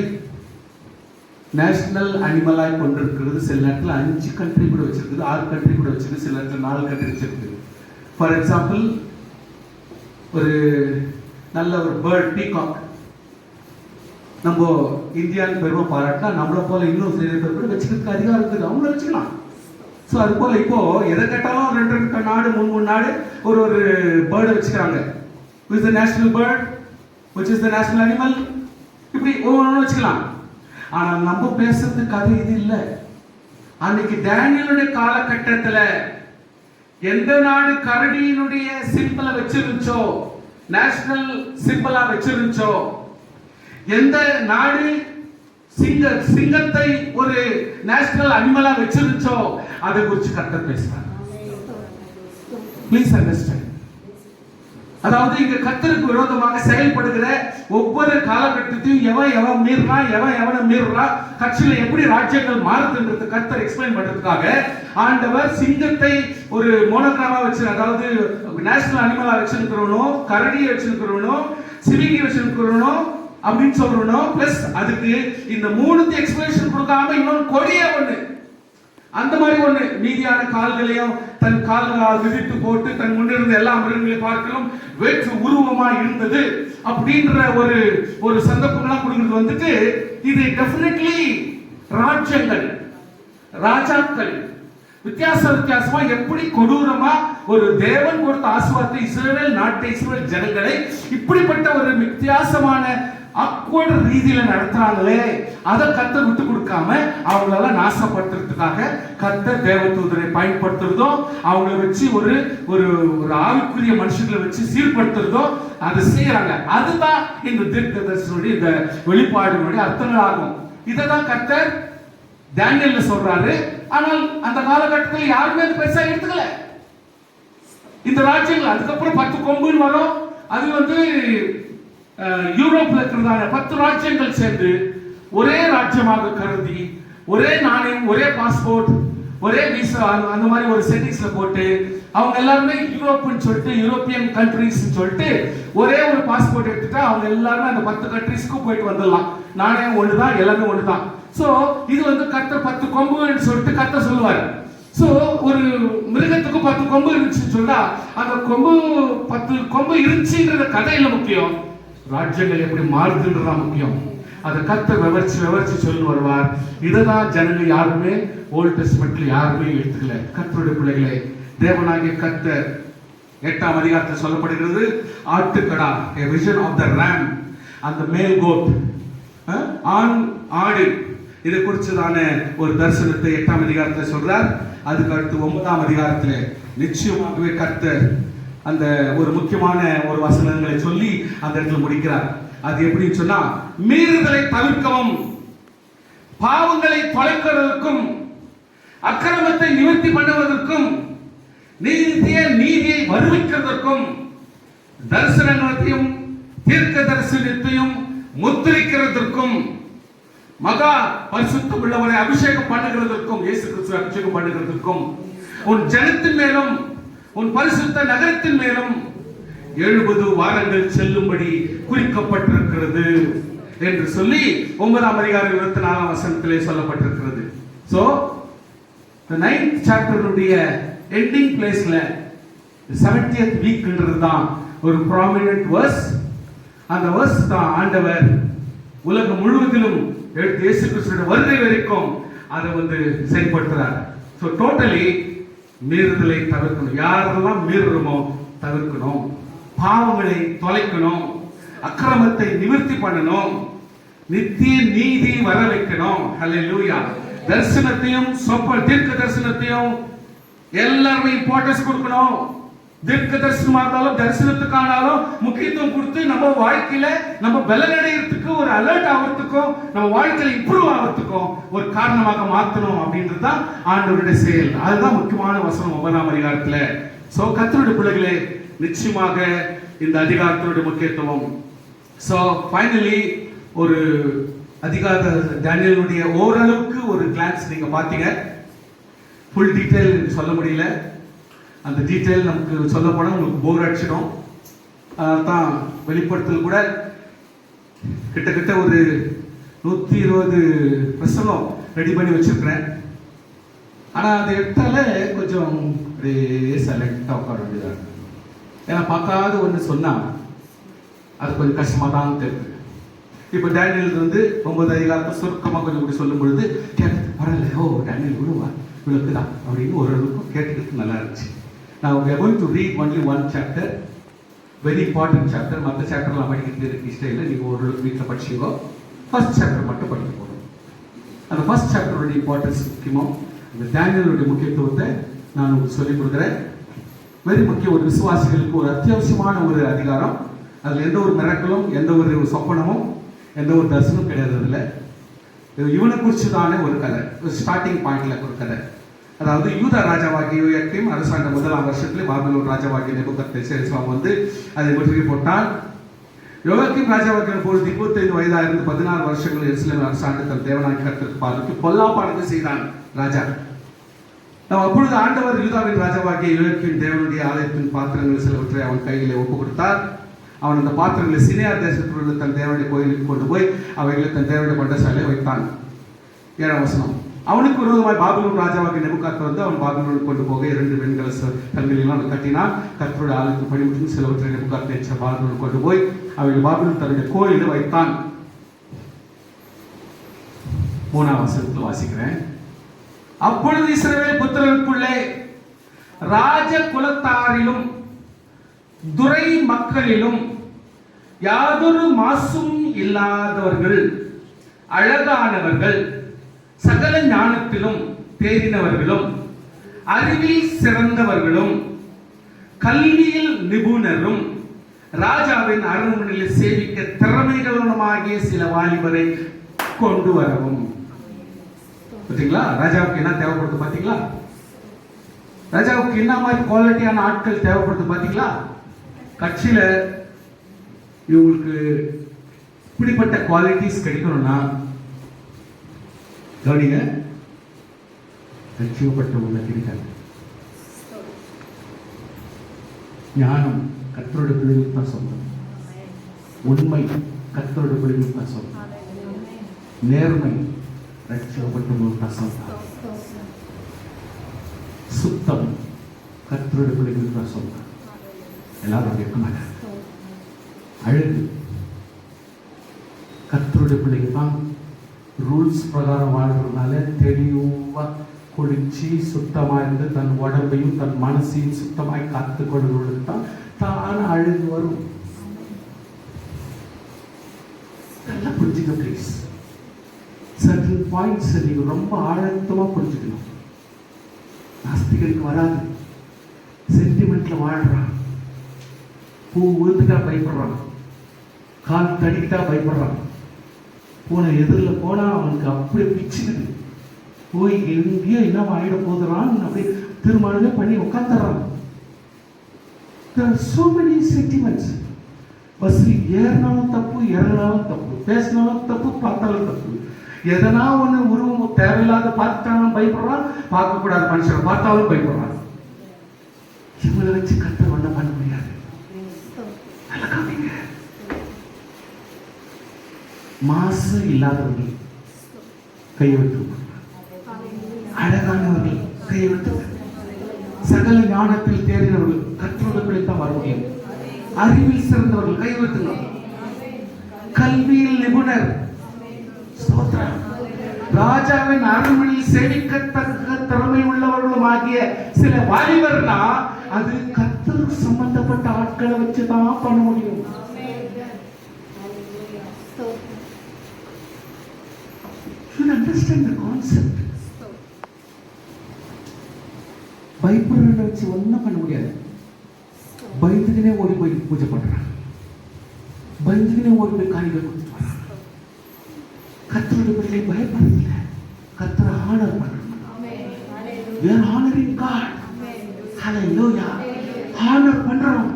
நேஷனல் அனிமலாய் கொண்டிருக்கிறது. சில நேரத்தில் 5 கண்ட்ரி கூட வச்சிருக்குது, 6 கண்ட்ரி கூட வச்சிருக்கு, சில நேரத்தில் 4 கண்ட்ரி வச்சிருக்கு. ஃபார் எக்ஸாம்பிள் ஒரு நல்ல ஒரு பேர்ட் பீகாக் நம்ம இந்தியான்னு பெருமை பாராட்டினா நம்மளை போல இன்னும் சில பேர் கூட வச்சுக்கிறதுக்கு அதிகாரம் இருக்குது, அவங்கள வச்சுக்கலாம். ஸோ அது போல இப்போ எதை கேட்டாலும் 2 நாடு 3 நாடு ஒரு பேர்டை வச்சுக்கிறாங்க. Which is the national bird? Which is the national animal? இப்படி ஒவ்வொன்று வச்சுக்கலாம். ஆனா நம்ம பேசுறது கதை இது இல்லை. அன்னைக்கு டேனியலுடைய காலகட்டத்தில் எந்த நாடு கரடியினுடைய சிம்பிளை வச்சிருந்துச்சோ, நேஷனல் சிம்பிளா வச்சிருந்துச்சோ, எந்த நாடு சிங்கத்தை ஒரு நேஷனல் அனிமலா வச்சிருந்துச்சோ அதை குறித்து கர்த்தர் பேசுறார். Please understand. அதாவது இங்க கர்த்தருக்கு விரோதமாக செயல்படுகிற ஒவ்வொரு காலகட்டத்தையும் எவன் மீறுறா, கட்சியில எப்படி ராஜ்யங்கள் மாறுதுன்றது கர்த்தர் எக்ஸ்பிளைன் பண்றதுக்காக ஆண்டவர் சிங்கத்தை ஒரு மோனோகிராமா வச்சு, அதாவது நேஷனல் அனிமலா வச்சிருக்கிறவனோ, கரடியை வச்சிருக்கிறவனோ, சிவிங்கி வச்சிருக்கிறவனோ அப்படின்னு சொல்றோம். பிளஸ் அதுக்கு இந்த 3 எக்ஸ்பிளனேஷன் கொடுக்காம இன்னொரு கொடிய ஒண்ணு அந்த மாதிரி ஒண்ணு மீதியான கால்களையும் தன் கால்களால் மிதித்து போட்டு தன் முன்னிருந்த எல்லா மிருகங்களையும் பார்க்கலும் வேற்று உருவமா இருந்தது அப்படின்ற ஒரு சந்தர்ப்பங்கள்லாம் கொடுக்கிறது வந்துட்டு இது டெஃபினெட்லி ராஜ்யங்கள் ராஜாக்கள் வித்தியாசமா எப்படி கொடூரமா ஒரு தேவன் கொடுத்த ஆசீர்வாதத்தை இஸ்ரவேல் நாட்டை இஸ்ரவேல் ஜனங்களை இப்படிப்பட்ட ஒரு வித்தியாசமான அக்வர்ட் ரீதியில நடத்துறாங்களே அதை கர்த்தர் விட்டு கொடுக்காம அவங்களெல்லாம் நாசப்படுத்துறதுக்காக கர்த்தர் தேவதூதரை பயன்படுத்துறதோ அவங்கள வச்சு ஒரு ஒரு ஒரு ஆவிக்குரிய மனுஷங்களை வச்சு சீர்படுத்துறதோ அதை செய்யறாங்க. அதுதான் இந்த தீர்க்கதரிசனுடைய இந்த வெளிப்பாடுகளுடைய அர்த்தங்கள் ஆகும். இதைதான் கர்த்தர் தானியேல்ல சொல்றாரு. ஆனால் அந்த காலகட்டத்தில் யாருமே அது பெருசா எடுத்துக்கல. இந்த ராஜ்யங்கள் அதுக்கப்புறம் 10 கொம்புன்னு வரும். அது வந்து யூரோப்ல இருக்கிறதான 10 ராஜ்யங்கள் சேர்ந்து ஒரே ராஜ்யமாக கருதி ஒரே நாணயம் ஒரே பாஸ்போர்ட் ஒரே விசா அந்த மாதிரி ஒரு செட்டிங்ஸ்ல போட்டு அவங்க எல்லாருமே யூரோப்னு சொல்லிட்டு யூரோப்பியன் கண்ட்ரீஸ் சொல்லிட்டு ஒரே ஒரு பாஸ்போர்ட் எடுத்துட்டா அவங்க எல்லாருமே அந்த 10 கண்ட்ரீஸ்க்கும் போயிட்டு வந்துடலாம். நாணயம் ஒண்ணுதான், எல்லாமே ஒண்ணுதான். சோ இது வந்து கர்த்தர் 10 கொம்புன்னு சொல்லிட்டு கர்த்தர் சொல்லுவார். சோ ஒரு மிருகத்துக்கு 10 கொம்பு இருந்துச்சுன்னு சொன்னா அந்த கொம்பு 10 கொம்பு இருந்துச்சுன்ற கதையில முக்கியம், ராஜ்யங்கள் எப்படி மாறுதுன்றதா முக்கியம். அதை கர்த்தர் விவரிச்சு சொல்லி வருவார். இததான் ஜனங்கள் யாருமே ஓல்ட் டெஸ்ட்மெண்ட்ல யாருமே எடுத்துக்கல. கர்த்தருடைய பிள்ளைகளே, தேவனாகிய கர்த்தர் 8ஆம் அதிகாரத்தில் சொல்லப்படுகிறது, ஆட்டுக்கடா, a vision of the ram and the male goat, ஆண் ஆடு, இதை குறிச்சதான ஒரு தரிசனத்தை 8ஆம் அதிகாரத்தில் சொல்றார். அதுக்கு அடுத்து 9ஆம் அதிகாரத்தில் நிச்சயமாகவே கர்த்தர் அந்த ஒரு முக்கியமான ஒரு வசனங்களை சொல்லி அந்த இடத்துல முடிக்கிறார். அது எப்படின்னு சொன்னா, மீறுதலை தவிர்க்கவும், பாவங்களை தொலைக்கிறதுக்கும், அக்கிரமத்தை நிவர்த்தி பண்ணுவதற்கும், நீதியை வருவிக்கிறதற்கும், தரிசனங்களையும் தீர்க்க தரிசனத்தையும் முத்திரிக்கிறதற்கும், மகா பரிசுத்தம் உள்ளவரை அபிஷேகம் பண்ணுகிறதற்கும், இயேசு கிறிஸ்து அபிஷேகம் பண்ணுகிறதற்கும், உன் ஜனத்தின் மேலும் உன் பரிசுத்த நகரத்தின் மேலும் 70 வாரங்கள் செல்லும்படி குறிக்கப்பட்டிருக்கிறது என்று சொல்லி 9ஆம் அதிகாரம் 24ஆம் வசனத்திலே சொல்லப்பட்டிருக்கிறது. சோ the 9th chapter-உடைய எண்டிங் பிளேஸ்ல 70th வீக்ன்றது தான் ஒரு prominent verse. அந்த verse தான் ஆண்டவர் உலகம் முழுவதிலும் இயேசு கிறிஸ்துவின் வருகை வரைக்கும் அதை வந்து செயல்படுத்துறார். சோ டோட்டலி மீறுதலை தவிர்க்கணும். யாரெல்லாம் மீறுறோமோ தவிர்க்கணும், பாவங்களை தொலைக்கணும், அக்கிரமத்தை நிவர்த்தி பண்ணணும், நித்திய நீதி வர வைக்கணும். ஹல்லேலூயா. தரிசனத்தையும் தீர்க்க தரிசனத்தையும் எல்லாருமே இம்பார்ட்டன்ஸ் கொடுக்கணும். தீர்க்க தரிசனமா இருந்தாலும் தரிசனத்துக்கானாலும் முக்கியத்துவம் கொடுத்து நம்ம வாழ்க்கையில நம்ம பலனடைகிறதுக்கு, ஒரு அலர்ட் ஆகிறதுக்கும், நம்ம வாழ்க்கையில இம்ப்ரூவ் ஆகிறதுக்கும் ஒரு காரணமாக மாற்றணும் அப்படின்றது தான் ஆண்டவருடைய செயல். அதுதான் முக்கியமான வசனம் 9ஆம் அதிகாரத்துல. சோ கர்த்தருடைய பிள்ளைகளே, நிச்சயமாக இந்த அதிகாரத்தினுடைய முக்கியத்துவம். சோ ஃபைனலி ஒரு அதிகார தானியேலுடைய ஓரளவுக்கு ஒரு கிளான்ஸ் நீங்க பாத்தீங்க. ஃபுல் டீடைல் சொல்ல முடியல. அந்த டீடைல் நமக்கு சொல்ல போனா உங்களுக்கு போர் அடிச்சிடும். அதான் வெளிப்படுத்தல் கூட கிட்டத்தட்ட ஒரு 120 பிரசங்கம் ரெடி பண்ணி வச்சிருக்கிறேன். ஆனா அதை எடுத்தால கொஞ்சம் செலக்டா உட்கார வேண்டியதா இருக்கு. ஏன்னா பார்க்காத ஒன்று சொன்னா அது கொஞ்சம் கஷ்டமா தான் தெரியுது. இப்போ டேனியல் வந்து 9 அதிகாரத்தை சுருக்கமாக கொஞ்சம் கூட சொல்லும் பொழுது கேட்டு பரவாயில்ல, ஓ டேனியல் விடுவா இவ்வளவுக்குதான் அப்படின்னு ஓரளவுக்கு கேட்டுக்கிட்டு நல்லா இருந்துச்சு. Now we are going to read only one chapter, very important chapter. மற்ற சாப்டர்லாம் படிக்கிறது இஷ்டம் இல்லை, நீங்கள் ஒரு வீட்டில் படிச்சுக்கோ. ஃபர்ஸ்ட் சாப்டர் மட்டும் படிக்க போகிறோம். அந்த ஃபர்ஸ்ட் சாப்டருடைய இம்பார்ட்டன்ஸ் முக்கியமாக இந்த டேனியலுடைய முக்கியத்துவத்தை நான் உங்களுக்கு சொல்லிக் கொடுக்குறேன். வெரி முக்கிய ஒரு விசுவாசிகளுக்கு ஒரு அத்தியாவசியமான ஒரு அதிகாரம். அதில் எந்த ஒரு மிரக்கலும், எந்த ஒரு சொப்பனமும், எந்த ஒரு தரிசனமும் கிடையாது. அதில் இவனை குறிச்சுதானே ஒரு கதை, ஒரு ஸ்டார்டிங் பாயிண்ட்ல ஒரு கதை. அதாவது யூதா ராஜாவாகிய யோயாக்கீம் அரசாண்ட 1ஆம் வருஷத்துல பாபிலோன் ராஜாவாகிய நேபுகத்நேச்சர் வந்து அதை முற்றுகை போட்டான். யோயாக்கீம் ராஜாவாகிய பொழுது 25 வயதாக இருந்து 16 வருஷங்கள் எருசலேம் அரசாண்டு தன் தேவனாகிய கர்த்தருக்கு பாதத்துக்கு பொல்லாப்பானது செய்தான் ராஜா. அப்பொழுது ஆண்டவர் யூதாவின் ராஜாவாகிய யோயாக்கீம் தேவனுடைய ஆலயத்தின் பாத்திரங்கள் சிலவற்றை அவன் கையிலே ஒப்பு கொடுத்தார். அவன் அந்த பாத்திரங்களை சினியார் தேசத்தில் உள்ள தன் தேவனுடைய கோயிலுக்கு கொண்டு போய் அவைகளை தன் தேவனுடைய பண்டசாலையை வைத்தான். 7ஆம் வசனம். அவனுக்கு விரோதமாய் பாபிலோன் ராஜாவாகிய நேபுகாத்நேச்சர் வந்து அவன் பாபிலோனுக்கு கொண்டு போக 2 வெண்கல கண்களெல்லாம் கட்டினான். கர்த்தருடைய ஆலயத்துக்கு பணிபுரிந்து சிலவற்றை நேபுகாத்நேச்சர் பாபிலோனுக்கு கொண்டு போய் அவைகள் பாபிலோன் தன்னுடைய கோயிலில் வைத்தான். 3ஆம் வசனத்தில் வாசிக்கிறேன். அப்பொழுது இஸ்ரவேல் புத்திரருக்குள்ளே ராஜ குலத்தாரிலும் துரை மக்களிலும் யாதொரு மாசும் இல்லாதவர்கள், அழகானவர்கள், சகல ஞானத்திலும் தேறினவர்களும், அறிவில் சிறந்தவர்களும், கல்வியில் நிபுணரும், ராஜாவின் அரண்மனையில் சேவிக்க திறமைகளுமாகிய சில வாலிபரை கொண்டு வரவும். பார்த்தீங்களா, ராஜாவுக்கு என்ன தேவைப்படுது பார்த்தீங்களா? ராஜாவுக்கு என்ன மாதிரி குவாலிட்டியான ஆட்கள் தேவைப்படுது பார்த்தீங்களா? கட்சியில இவங்களுக்கு இப்படிப்பட்ட குவாலிட்டிஸ் கிடைக்கணும்னா கவனிங்க, ரட்சிக்கப்பட்டவங்க கிடைக்காது. ஞானம் கர்த்தருடைய பிள்ளைகளுக்கு தான் சொந்தம். உண்மை கர்த்தருடைய பிள்ளைகளுக்கு தான் சொந்தம். நேர்மை ரட்சிக்கப்பட்டவங்களுக்கு தான் சொந்தம். சுத்தம் கர்த்தருடைய பிள்ளைகளுக்கு தான் சொந்தம். எல்லாரும் இருக்க மாட்டாங்க. அழகு கர்த்தருடைய பிள்ளைங்க தான். ரூல்ஸ் பிரகாரம் வாழ்றதுனால தெளிவா குளிச்சு சுத்தமா இருந்து தன் உடம்பையும் தன் மனசையும் சுத்தமாய் காத்துக்கொள்வதற்கு தான் தான அழகு வரும். நல்லா புரிஞ்சுக்க ப்ளீஸ். சர்டன் பாயிண்ட்ஸ் நீங்க ரொம்ப ஆழத்தமா புரிஞ்சுக்கணும். நாஸ்திகருக்கு வராது. சென்டிமெண்ட்ல வாழ்றான். பூ விழுந்துட்டா பயப்படுறான், கால் தடிக்கிட்டா பயப்படுறான், பூனை எதிரில் போனா அவனுக்கு அப்படியே பிச்சுக்குது, போய் எங்கேயோ என்ன ஆயிட போதுறான், அப்படியே தீர்மானமே பண்ணி உட்காந்துறான். There are so many sentiments. பஸ்ஸில் ஏறினாலும் தப்பு, இறங்கினாலும் தப்பு, பேசினாலும் தப்பு, பார்த்தாலும் தப்பு. எதனா ஒன்று உருவம் தேவையில்லாத பார்த்துட்டாலும் பயப்படுறான், பார்க்கக்கூடாத மனுஷனை பார்த்தாலும் பயப்படுறான். இவங்களை வச்சு கர்த்தர் ஒன்றும் பண்ண முடியாது. மாசு இல்லாதவர்கள் கையெழுத்து, அழகானவர்கள் கையெழுத்து, சகல ஞானத்தில் தேறினவர்கள் கர்த்தருடைய தான் வர முடியும். அறிவில் சிறந்தவர்கள் கையெழுத்துங்க. கல்வியில் நிபுணர், ராஜாவின் அரண்மனையில் சேவிக்கத்தக்க திறமை உள்ளவர்களும் ஆகிய சில வாலிபர்னா அது கர்த்தருக்கு சம்பந்தப்பட்ட ஆட்களை வச்சுதான் பண்ண முடியும். You understand the concept. பயப்படுறத வச்சு ஒன்றும் பண்ண முடியாது. பயந்துக்கினே ஓடி போய் பூஜை பண்றான், பயந்துக்கினே ஓடி போய் காணிக்கை கொடுத்துட்டு வர்றான். கர்த்தருடைய பிள்ளைகளை பயப்படுறதில்லை, கர்த்தரை ஆனர் பண்றோம். We are honoring God. Hallelujah. Honour பண்றோம்.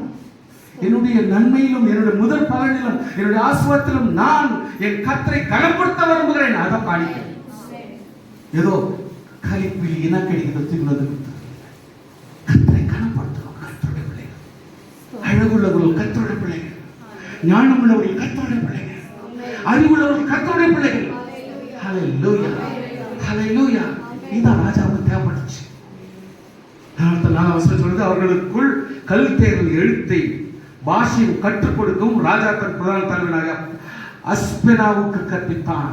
என்னுடைய நன்மையிலும் என்னுடைய முதல் பலனிலும் என்னுடைய ஆசீர்வாதத்திலும் நான் என் கர்த்தரை கனப்படுத்த விரும்புகிறேன். அதான் காணிக்கை. ஏதோ கலிப்பில் இன கிடைக்கிறது கர்த்தரை கனப்படுத்துறோம். கர்த்தருடைய பிள்ளைகள், அழகுள்ளவர்கள் கர்த்தருடைய பிள்ளைகள், ஞானம் உள்ளவர்கள் கர்த்தருடைய பிள்ளைகள், அறிவுள்ளவர்கள் கர்த்தருடைய பிள்ளைகள். ஹல்லேலூயா, ஹல்லேலூயா. இதான் ராஜாவுக்கு தேவைப்பட்டுச்சு. அவர்களுக்குள் கல் தேர்தல் எழுத்தை பாஷையும் கற்றுக் கொடுக்கும் ராஜா தன் பிரதான தலைவனாக அஸ்பெனாவுக்கு கற்பித்தான்.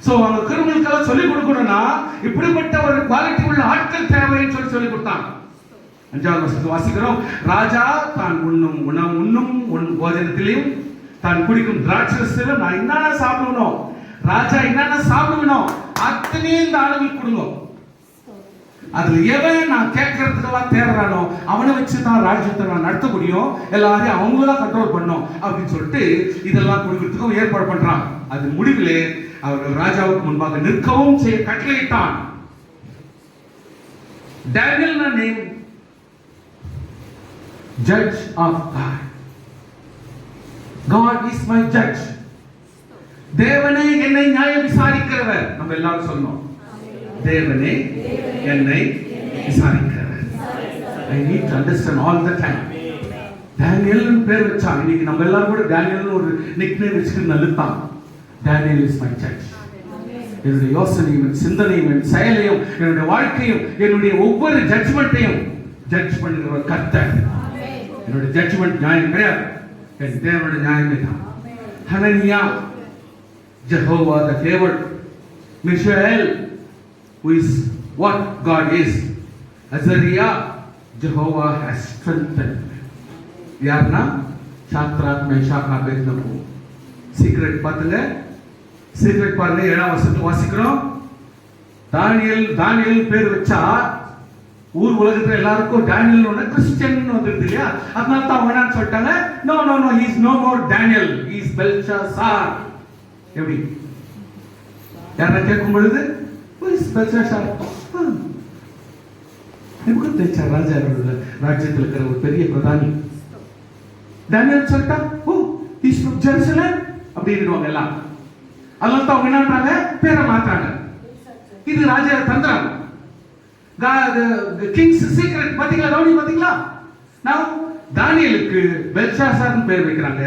சோ அவங்க கிருமிகளுக்கெல்லாம் சொல்லிக் கொடுக்கணும்னா இப்படிப்பட்ட ஒரு குவாலிட்டி உள்ள ஆட்கள் தேவைன்னு சொல்லிக் கொடுத்தான். 5ஆவது வசனத்தை வாசிக்கிறோம். ராஜா தான் உண்ணும் போஜனத்திலையும் தான் குடிக்கும் திராட்சரசத்திலும் நான் என்னென்ன சாப்பிடணும், ராஜா என்னென்ன சாப்பிடணும் அத்தனையும் இந்த ஆளுங்களுக்கு கொடுங்க. அதுல எவன் நான் கேட்கறதுக்கெல்லாம் தேடுறானோ அவனை வச்சுதான் ராஜ்யத்தை நான் நடத்த முடியும், எல்லாரையும் அவங்கதான் கண்ட்ரோல் பண்ணும் அப்படின்னு சொல்லிட்டு இதெல்லாம் கொடுக்கறதுக்கும் ஏற்பாடு பண்றான். அது முடிவிலே அவர்கள் ராஜாவுக்கு முன்பாக நிற்கவும் செய்ய கட்டளையிட்டான். Daniel name judge of God. God is my judge. தேவனே என்னை நியாயம் விசாரிக்கிறவர். நம்ம எல்லாரும் சொன்னோம், தேவனே என்னை விசாரிக்கிறவர். I need to understand all the time. டேனியல்னு பேர் வச்சான். இன்னைக்கு நம்ம எல்லாரும் கூட டேனியல்னு ஒரு நிக்நேம் வச்சுக்கிட்டு நல்லுத்தான். Daniel is my judge. என்னுடைய யோசனையும் என் சிந்தனையும் என் செயலையும் என்னுடைய வாழ்க்கையும் என்னுடைய ஒவ்வொரு ஜட்ஜ்மெண்ட்டையும் ஜட்ஜ் பண்ணுகிற கர்த்தர். என்னுடைய ஜட்ஜ்மெண்ட் நியாயம் கிடையாது, என் தேவனுடைய நியாயமே தான். Hananiah, Jehovah the favored. Mishael, who is what God is. Azariah, Jehovah has strengthened. யாருன்னா சாத்ராக் மேஷாக் ஆபேத்நேகோ. சீக்ரெட் பாத்துங்க, சீக்ரெட் பாருங்க. 7ஆம் வசனத்தை வாசிக்கிறோம். தானியேல் பேர் வச்சா ஊர் உலகத்துல எல்லாருக்கும் டேனியல் ஒண்ணு கிறிஸ்டியன் வந்துருது இல்லையா? அதனால தான் அவங்க என்ன சொல்லிட்டாங்க, no no no, he is no more Daniel, he is Belshazzar. எப்படி யாரை கேட்கும் பொழுது பெல்ஷாசார், நேபுகத்நேச்சார் ராஜாவோட ராஜ்யத்தில் இருக்கிற ஒரு பெரிய பிரதானி. டேனியல் சொல்லிட்டா, ஓ he is from Jerusalem அப்படின்னுவாங்க எல்லாம். அதனால தான் அவங்க என்னன்றாங்க, பேரை மாத்தாங்க. இது ராஜா தந்திரம். கிங்ஸ் சீக்ரெட் பாத்தீங்களா? ரவுடி பாத்தீங்களா? நான் தானியேலுக்கு பெல்ஷாசார்னு பேர் வைக்கிறாங்க,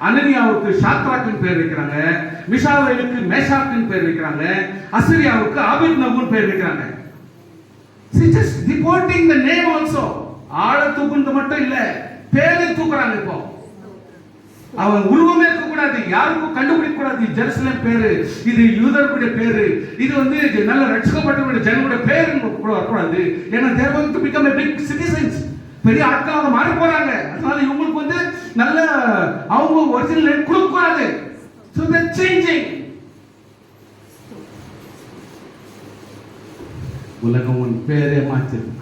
அனனியாவுக்கு ஷாத்ராக்னு பேர் வைக்கிறாங்க, மிஷாவேலுக்கு மேஷாக்னு பேர் வைக்கிறாங்க, அசரியாவுக்கு ஆபேத்நேகோன்னு பேர் வைக்கிறாங்க. See, just deporting the name also. ஆளை தூக்குறது மட்டும் இல்ல, பேரை தூக்குறாங்க. இப்போ அவன் உருவமே இருக்க கூடாது, யாருக்கும் கண்டுபிடிக்க கூடாது. ஜெருசலேம் பேரு, இது யூதர்களுடைய பேரு, இது நல்ல ரட்சிக்கப்பட்டவருடைய ஜனங்களுடைய பேரு கூட வரக்கூடாது. ஏன்னா they are going to become a big citizens, பெரிய ஆட்களாக மாற போறாங்க. அதனால இவங்களுக்கு நல்ல அவங்க ஒரிஜினல் நேம் கொடுக்க கூடாது. So they are changing. உலகம் உன் பேரே மாத்திரும்,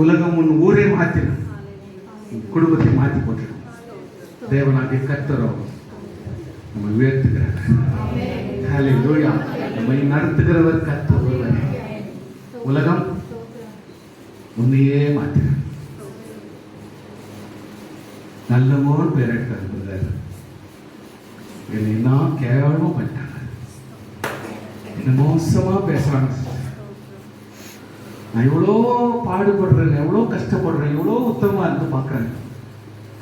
உலகம் உன் ஊரே மாத்திரும், குடும்பத்தை மாற்றி போட்டுரும். தேவனாகிய கர்த்தர் நம்மை உயர்த்துகிறார். ஹல்லேலூயா. நம்மை நடத்துகிறவர் கர்த்தர் ஒருவரே. உலகம் உன்னையே மாத்திரும். நல்லமோன்னு பேர் எடுத்தார். என்னை நான் கேவலமா பண்ணிட்டாங்க, என்ன மோசமா பேசுறாங்க. நான் எவ்வளோ பாடுபடுறேன், எவ்வளோ கஷ்டப்படுறேன், எவ்வளோ உத்தமமா இருந்து பார்க்குறேன்.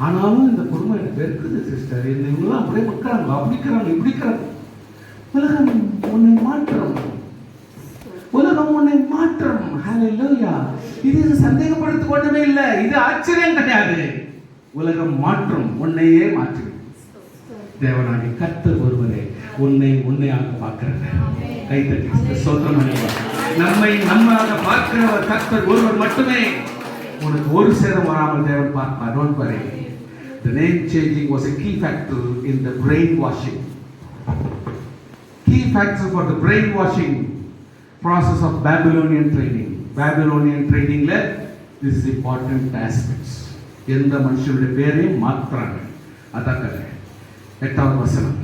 ஆனாலும் இந்த குடும்பம் எனக்கு இருக்குது சிஸ்டர். இவங்களாம் அப்படியே மக்கறாங்க, அப்படிக்கிறாங்க, இப்படிக்கிறாங்க. உலகம் உன்னை மாற்றம், உலகம் உன்னை மாற்றம். ஹல்லேலூயா. இது சந்தேகப்படுத்திக் கொண்டவே இல்லை, இது ஆச்சரியம் கிடையாது. உலகம் மாற்றம், உன்னையே மாற்றும். தேவனாகிய கர்த்தர் ஒருவரே உன்னை உன்னையாக பார்க்கிறார். கைத்தட்டி ஸ்தோத்திரம் பண்ணுவார். நம்மை நம்மாக பார்க்கிறவர் கர்த்தர் ஒருவர் மட்டுமே. உனக்கு ஒரு சேதம் வராமல் தேவன் பார்ப்பார். Don't worry. The name changing was a key factor in the brainwashing. Key factor for the brainwashing process of Babylonian training. Babylonian training le this is important aspects. எந்த மனுஷனுடைய பேரையும் மாற்றாங்க. அதற்காக 8வது வசனம்.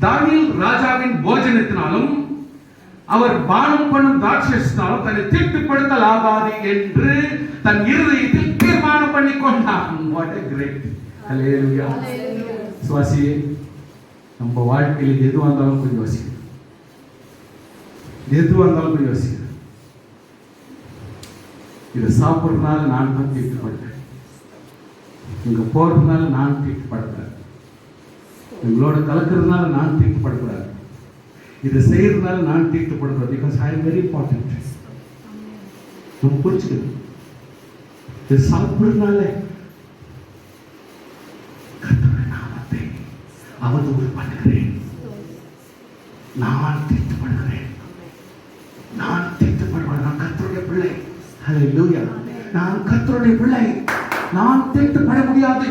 தானியேல் ராஜாவின் போஜனத்தினாலும் அவர் பானம் பண்ணும் திராட்சைரசத்தினாலும் தன்னை தீட்டுப்படுத்தல் ஆகாது என்று தன் இருதயத்தில் தீர்மானம் பண்ணி கொண்டான். What a great. ஹல்லேலூயா. சுவாசியே, நம்ம வாழ்க்கையில் எது வந்தாலும் கொஞ்சம் யோசிக்கணும், எது வந்தாலும் கொஞ்சம் யோசிக்கணும். இதை சாப்பிட்றதுனால நான் தான் தீட்டுப்படுறேன், இங்க போறதுனால நான் தீட்டுப்படக்கூடாது, உங்களோட கலக்கிறதுனால நான் தீட்டுப்படக்கூடாது, இதை செய்யறதுனால நான் தீட்டுப்படக்கூடாது. Because I am very important. நம்ம புரிச்சுக்கணும். இது சாப்பிடுறதுனால கர்த்தருடைய நாமத்தை அவதூறு பண்ணுகிறேன், நான் தீட்டுப்படுகிறேன், நான் தீட்டுப்படுவேன். நான் கர்த்தருடைய பிள்ளை. ஹல்லேலூயா. நான் கர்த்தருடைய பிள்ளை, நான் தீட்டுப்பட முடியாது.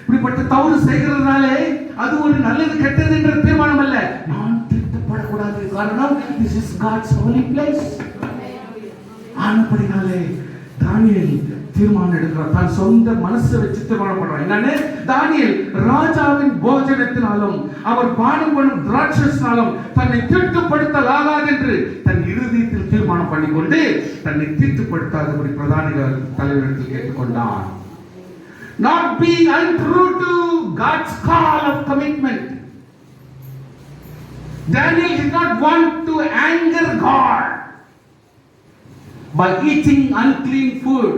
இப்படிப்பட்ட தவறு செய்கிறதுனாலே அது ஒரு நல்லது கெட்டது என்ற தீர்மானம் அல்ல. நான் தீட்டுப்படக்கூடாது. காரணம் this is God's holy place. ஆனபடினாலே தானியேல் தீர்மானம் எடுக்கிறார். தான் சொந்த மனசை வச்சு தீர்மானம் பண்றார். என்னன்னு? தானியேல் ராஜாவின் போஜனத்தினாலும் அவர் பானம் பண்ணும் திராட்சைரசத்தினாலும் தன்னை தீட்டுப்படுத்தலாகாது என்று தன் இருதயத்தில் தீர்மானம் பண்ணிக்கொண்டு தன்னை தீட்டுப்படுத்தாதபடி பிரதான தலைவரிடத்தில் கேட்டுக்கொண்டான். Not being untrue to God's call of commitment. Daniel did not want to anger God by eating unclean food.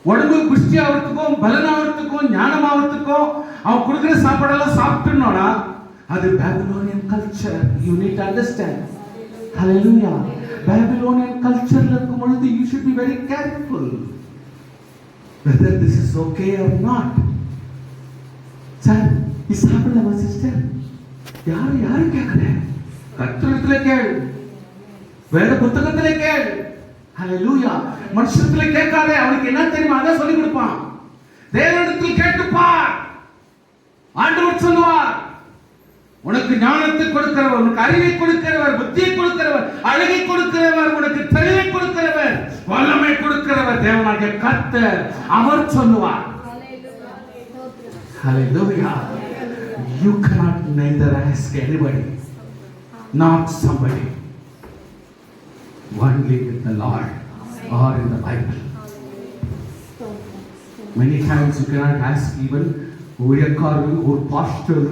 உடம்பு புஷ்டி ஆகிறதுக்கும் பலன் ஆகிறதுக்கும் ஞானம் ஆகிறதுக்கும் அவன் கொடுக்குற சாப்பாடெல்லாம் சாப்பிட்டுனோனா அது Babylonian culture. You need to understand. Hallelujah. Babylonian culture இருக்கும் பொழுது you should be very careful whether this is okay or not. Sir, is happened our sister. யாரு கேட்கல? கர்த்தரிடத்திலே கேள், வேத புத்தகத்திலே கேள். ஹalleluya. மனுஷத்திலே கேட்காதே. அவனுக்கு என்ன தெரியுமா அத சொல்லி கொடுப்பான். தேவனிடத்தில் கேட்டுப்பார். ஆண்டவர் சொல்வார், உனக்கு ஞானத்தை கொடுக்கிறவர், உனக்கு அறிவை கொடுக்கிறவர், புத்தியை கொடுக்கிறவர், அழகை கொடுக்கிறவர், உனக்கு தெளிவை கொடுக்கிறவர், வல்லமை கொடுக்கிறவர் தேவனாகிய கர்த்தர். அவர் சொல்லுவார். Hallelujah. You cannot neither ask anybody, not somebody, only with the Lord or in the Bible. Many times you cannot ask even ஊழியக்காரர் ஒரு பாஸ்டர்,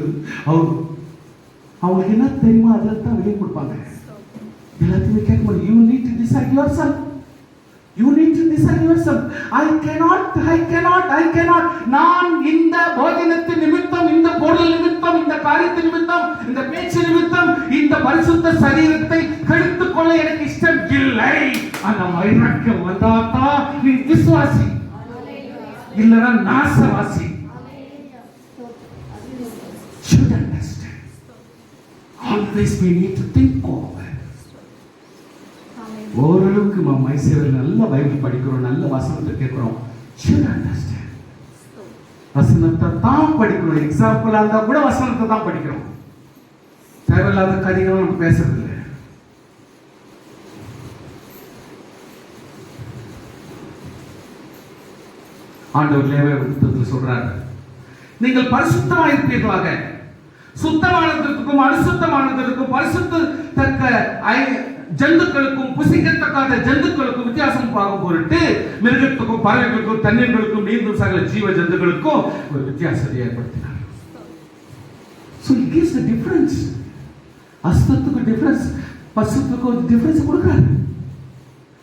அவங்களுக்கு என்ன தெரியுமா அதெல்லாம் வெளியே கொடுப்பாங்க. எல்லாத்தையுமே கேட்க முடியும். You need to decide yourself. You need to decide yourself. I cannot. நான் இந்த போஜனத்தின் நிமித்தம், இந்த பொருள் நிமித்தம், இந்த காரியத்தின் நிமித்தம், இந்த பேச்சு நிமித்தம் இந்த பரிசுத்த சரீரத்தை கெடுத்துக் கொள்ள எனக்கு இஷ்டம் இல்லை. அந்த வைராக்கியம் வந்தாதான் நீ விசுவாசி, இல்லைன்னா நாசவாசி. Should understand. Always we need to think over. ஓரளவுக்கு மைசேவல் நல்ல பைபிள் படிக்கிறோம், நல்ல வசனத்தை கேட்கிறோம். Should understand. வசனத்தை தான் படிக்கிறோம். எக்ஸாம்பிளா இருந்தா கூட வசனத்தை தான் படிக்கிறோம். தேவையில்லாத கதைகள் நம்ம பேசுறது இல்லை. ஆண்டவர் லேவியர் புத்தகத்தில் சொல்றாரு, நீங்கள் பரிசுத்தமாக இருப்பீர்களாக, சுத்தமானதற்கும் அனுசுத்தமானதற்கும் பரிசுத்தத்தக்க ஜந்துக்களுக்கும் புசிக்கத்தக்காத ஜந்துக்களுக்கும் வித்தியாசம் பார்க்கும் பொருட்டு மிருகத்துக்கும் பறவைகளுக்கும் தண்ணீர்களுக்கும் நீந்தும் சகல ஜீவ ஜந்துக்களுக்கும் ஒரு வித்தியாசத்தை ஏற்படுத்தினார். So he gives the difference. அசுத்தத்துக்கு டிஃபரன்ஸ், பரிசுத்தத்துக்கு ஒரு டிஃபரன்ஸ் கொடுக்கிறார்.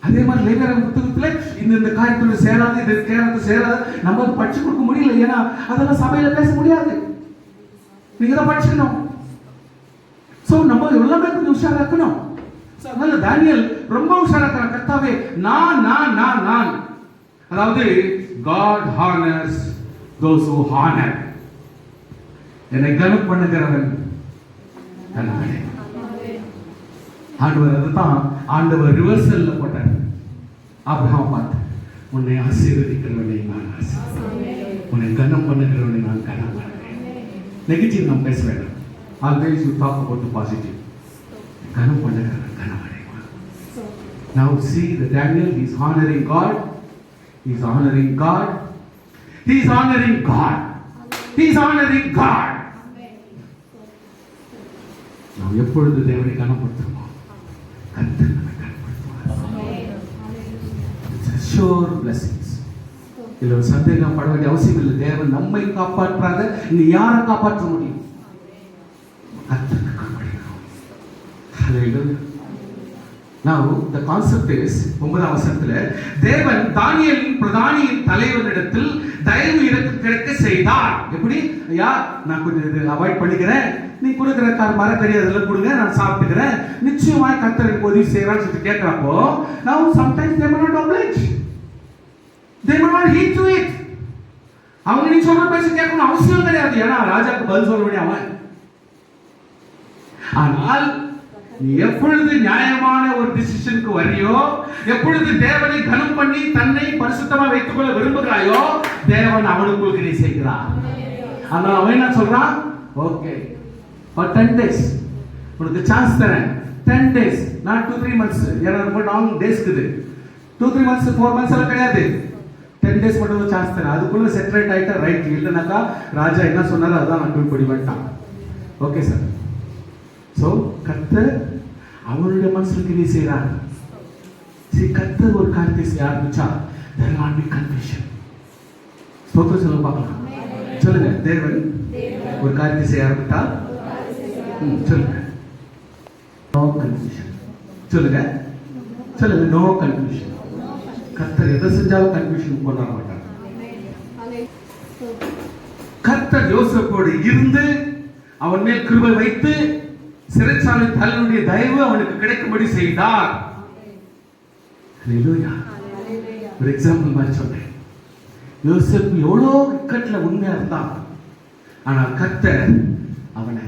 அதே மாதிரி லேவியர் புத்தகத்தில் இந்த காரியத்துல சேராது, இது கேரளத்தை சேராது நம்ம அதை படிச்சு கொடுக்க முடியல. ஏன்னா அதெல்லாம் சபையில பேச முடியாது. நீங்க தான் படிச்சுக்கணும். சோ நம்ம எல்லாமே கொஞ்சம் உஷாரா இருக்கணும். அதனால தானியேல் ரொம்ப உஷாரா இருக்கான். கர்த்தாவே நான் அதாவது God honors those who honor. என்னை கனம் பண்ணுகிறவன் கனவனே. ஆண்டவர் அதுதான் ஆண்டவர் ரிவர்சல்ல போட்டார். ஆபிரகாம் பார்த்து, உன்னை ஆசீர்வதிக்கிறவனை நான் ஆசீர்வதிக்கிறேன், உன்னை கனம் பண்ணுகிறவனை நான் கனம் பண்ணுகிறேன். நெகட்டிவ் நாம் பேச வேண்டாம். Always you talk about the positive. கனம் பண்ணுகிறவன் கனவனை. Now see the Daniel, he is honoring God. He is honoring God. He is honoring God. He is honoring God. நாம் எப்பொழுது தேவனை கனப்படுத்துவோம், கர்த்தர் நம்மை கனப்படுத்துவார். Sure blessings. இதுல ஒரு சந்தேகம் பட வேண்டிய அவசியம் இல்லை. தேவன் நம்மை காப்பாற்றாத நீ யாரை காப்பாற்ற முடியும்? கர்த்தருக்கு காப்பாற்றணும். Hallelujah. Now the concept is 9ஆம் வசனத்துல தேவன் தானியேலின் பிரதானியின் தலைவனிடத்தில் தயவு இறக்கம் கிடைக்க செய்தார். எப்படி? ஐயா, நான் கொஞ்சம் இது அவாய்ட் பண்ணிக்கிறேன், நீ கொடுக்கிற மரக்கறி அதெல்லாம் கொடுங்க, நான் சாப்பிட்டுக்கிறேன், நிச்சயமாய் கர்த்தர் எனக்கு உதவி செய்யறான்னு சொல்லி கேட்கிறப்போ, now sometimes they may not oblige, they may not heed to it. அவங்க நீ சொல்ற பேச கேட்கணும் அவசியம் கிடையாது. ஏன்னா ராஜாக்கு பதில் சொல்ல வேண்டிய அவன். ஆனால் நீ எப்பொழுது நியாயமான ஒரு டிசிஷனுக்கு வரியோ, எப்பொழுது தேவனை கனம் பண்ணி தன்னை பரிசுத்தமா வைத்துக் கொள்ள விரும்புகிறாயோ, தேவன் அவனுக்கு நீ செய்கிறார். அதனால அவன் என்ன சொல்றான்? ஓகே, for 10 days உனக்கு சான்ஸ் தரேன். 10 days, not 2-3 months. ஏன்னா ரொம்ப லாங் டேஸ் இருக்குது. 2-3 months 4 months எல்லாம் கிடையாது. 10 days மட்டும் சான்ஸ் தரேன். அதுக்குள்ள செட்டரேட் ஆயிட்டா ரைட், இல்லைனாக்கா ராஜா என்ன சொன்னாரோ அதான் நான் படி வந்துட்டான். Okay sir. சோ கர்த்தர் அவருடைய மனசுக்கு நீ செய்றார். சரி, கர்த்தர் ஒரு காரியத்தை செய்ய ஆரம்பிச்சா there will not be confusion. ஸ்தோத்திரம் சொல்லுங்க பார்க்கலாம். சொல்லுங்க, தேவன் ஒரு காரியத்தை செய்ய ஆரம்பித்தா சொல்லுங்க no confusion. சொல்லுங்க no confusion. கர்த்தர் எதை செஞ்சாலும் கன்ஃபியூஷன் கொண்டு வர மாட்டார். கர்த்தர் யோசேப்போடு இருந்து அவன் மேல் கிருபை வைத்து சிறைச்சாலை தலைவனுடைய தயவு அவனுக்கு கிடைக்கும்படி செய்தார். ஹல்லேலூயா. ஒரு எக்ஸாம்பிள் மாதிரி சொன்னேன். யோசேப்பு எவ்வளோ இக்கட்ல உண்மையா இருந்தான். ஆனால் கர்த்தர் அவனை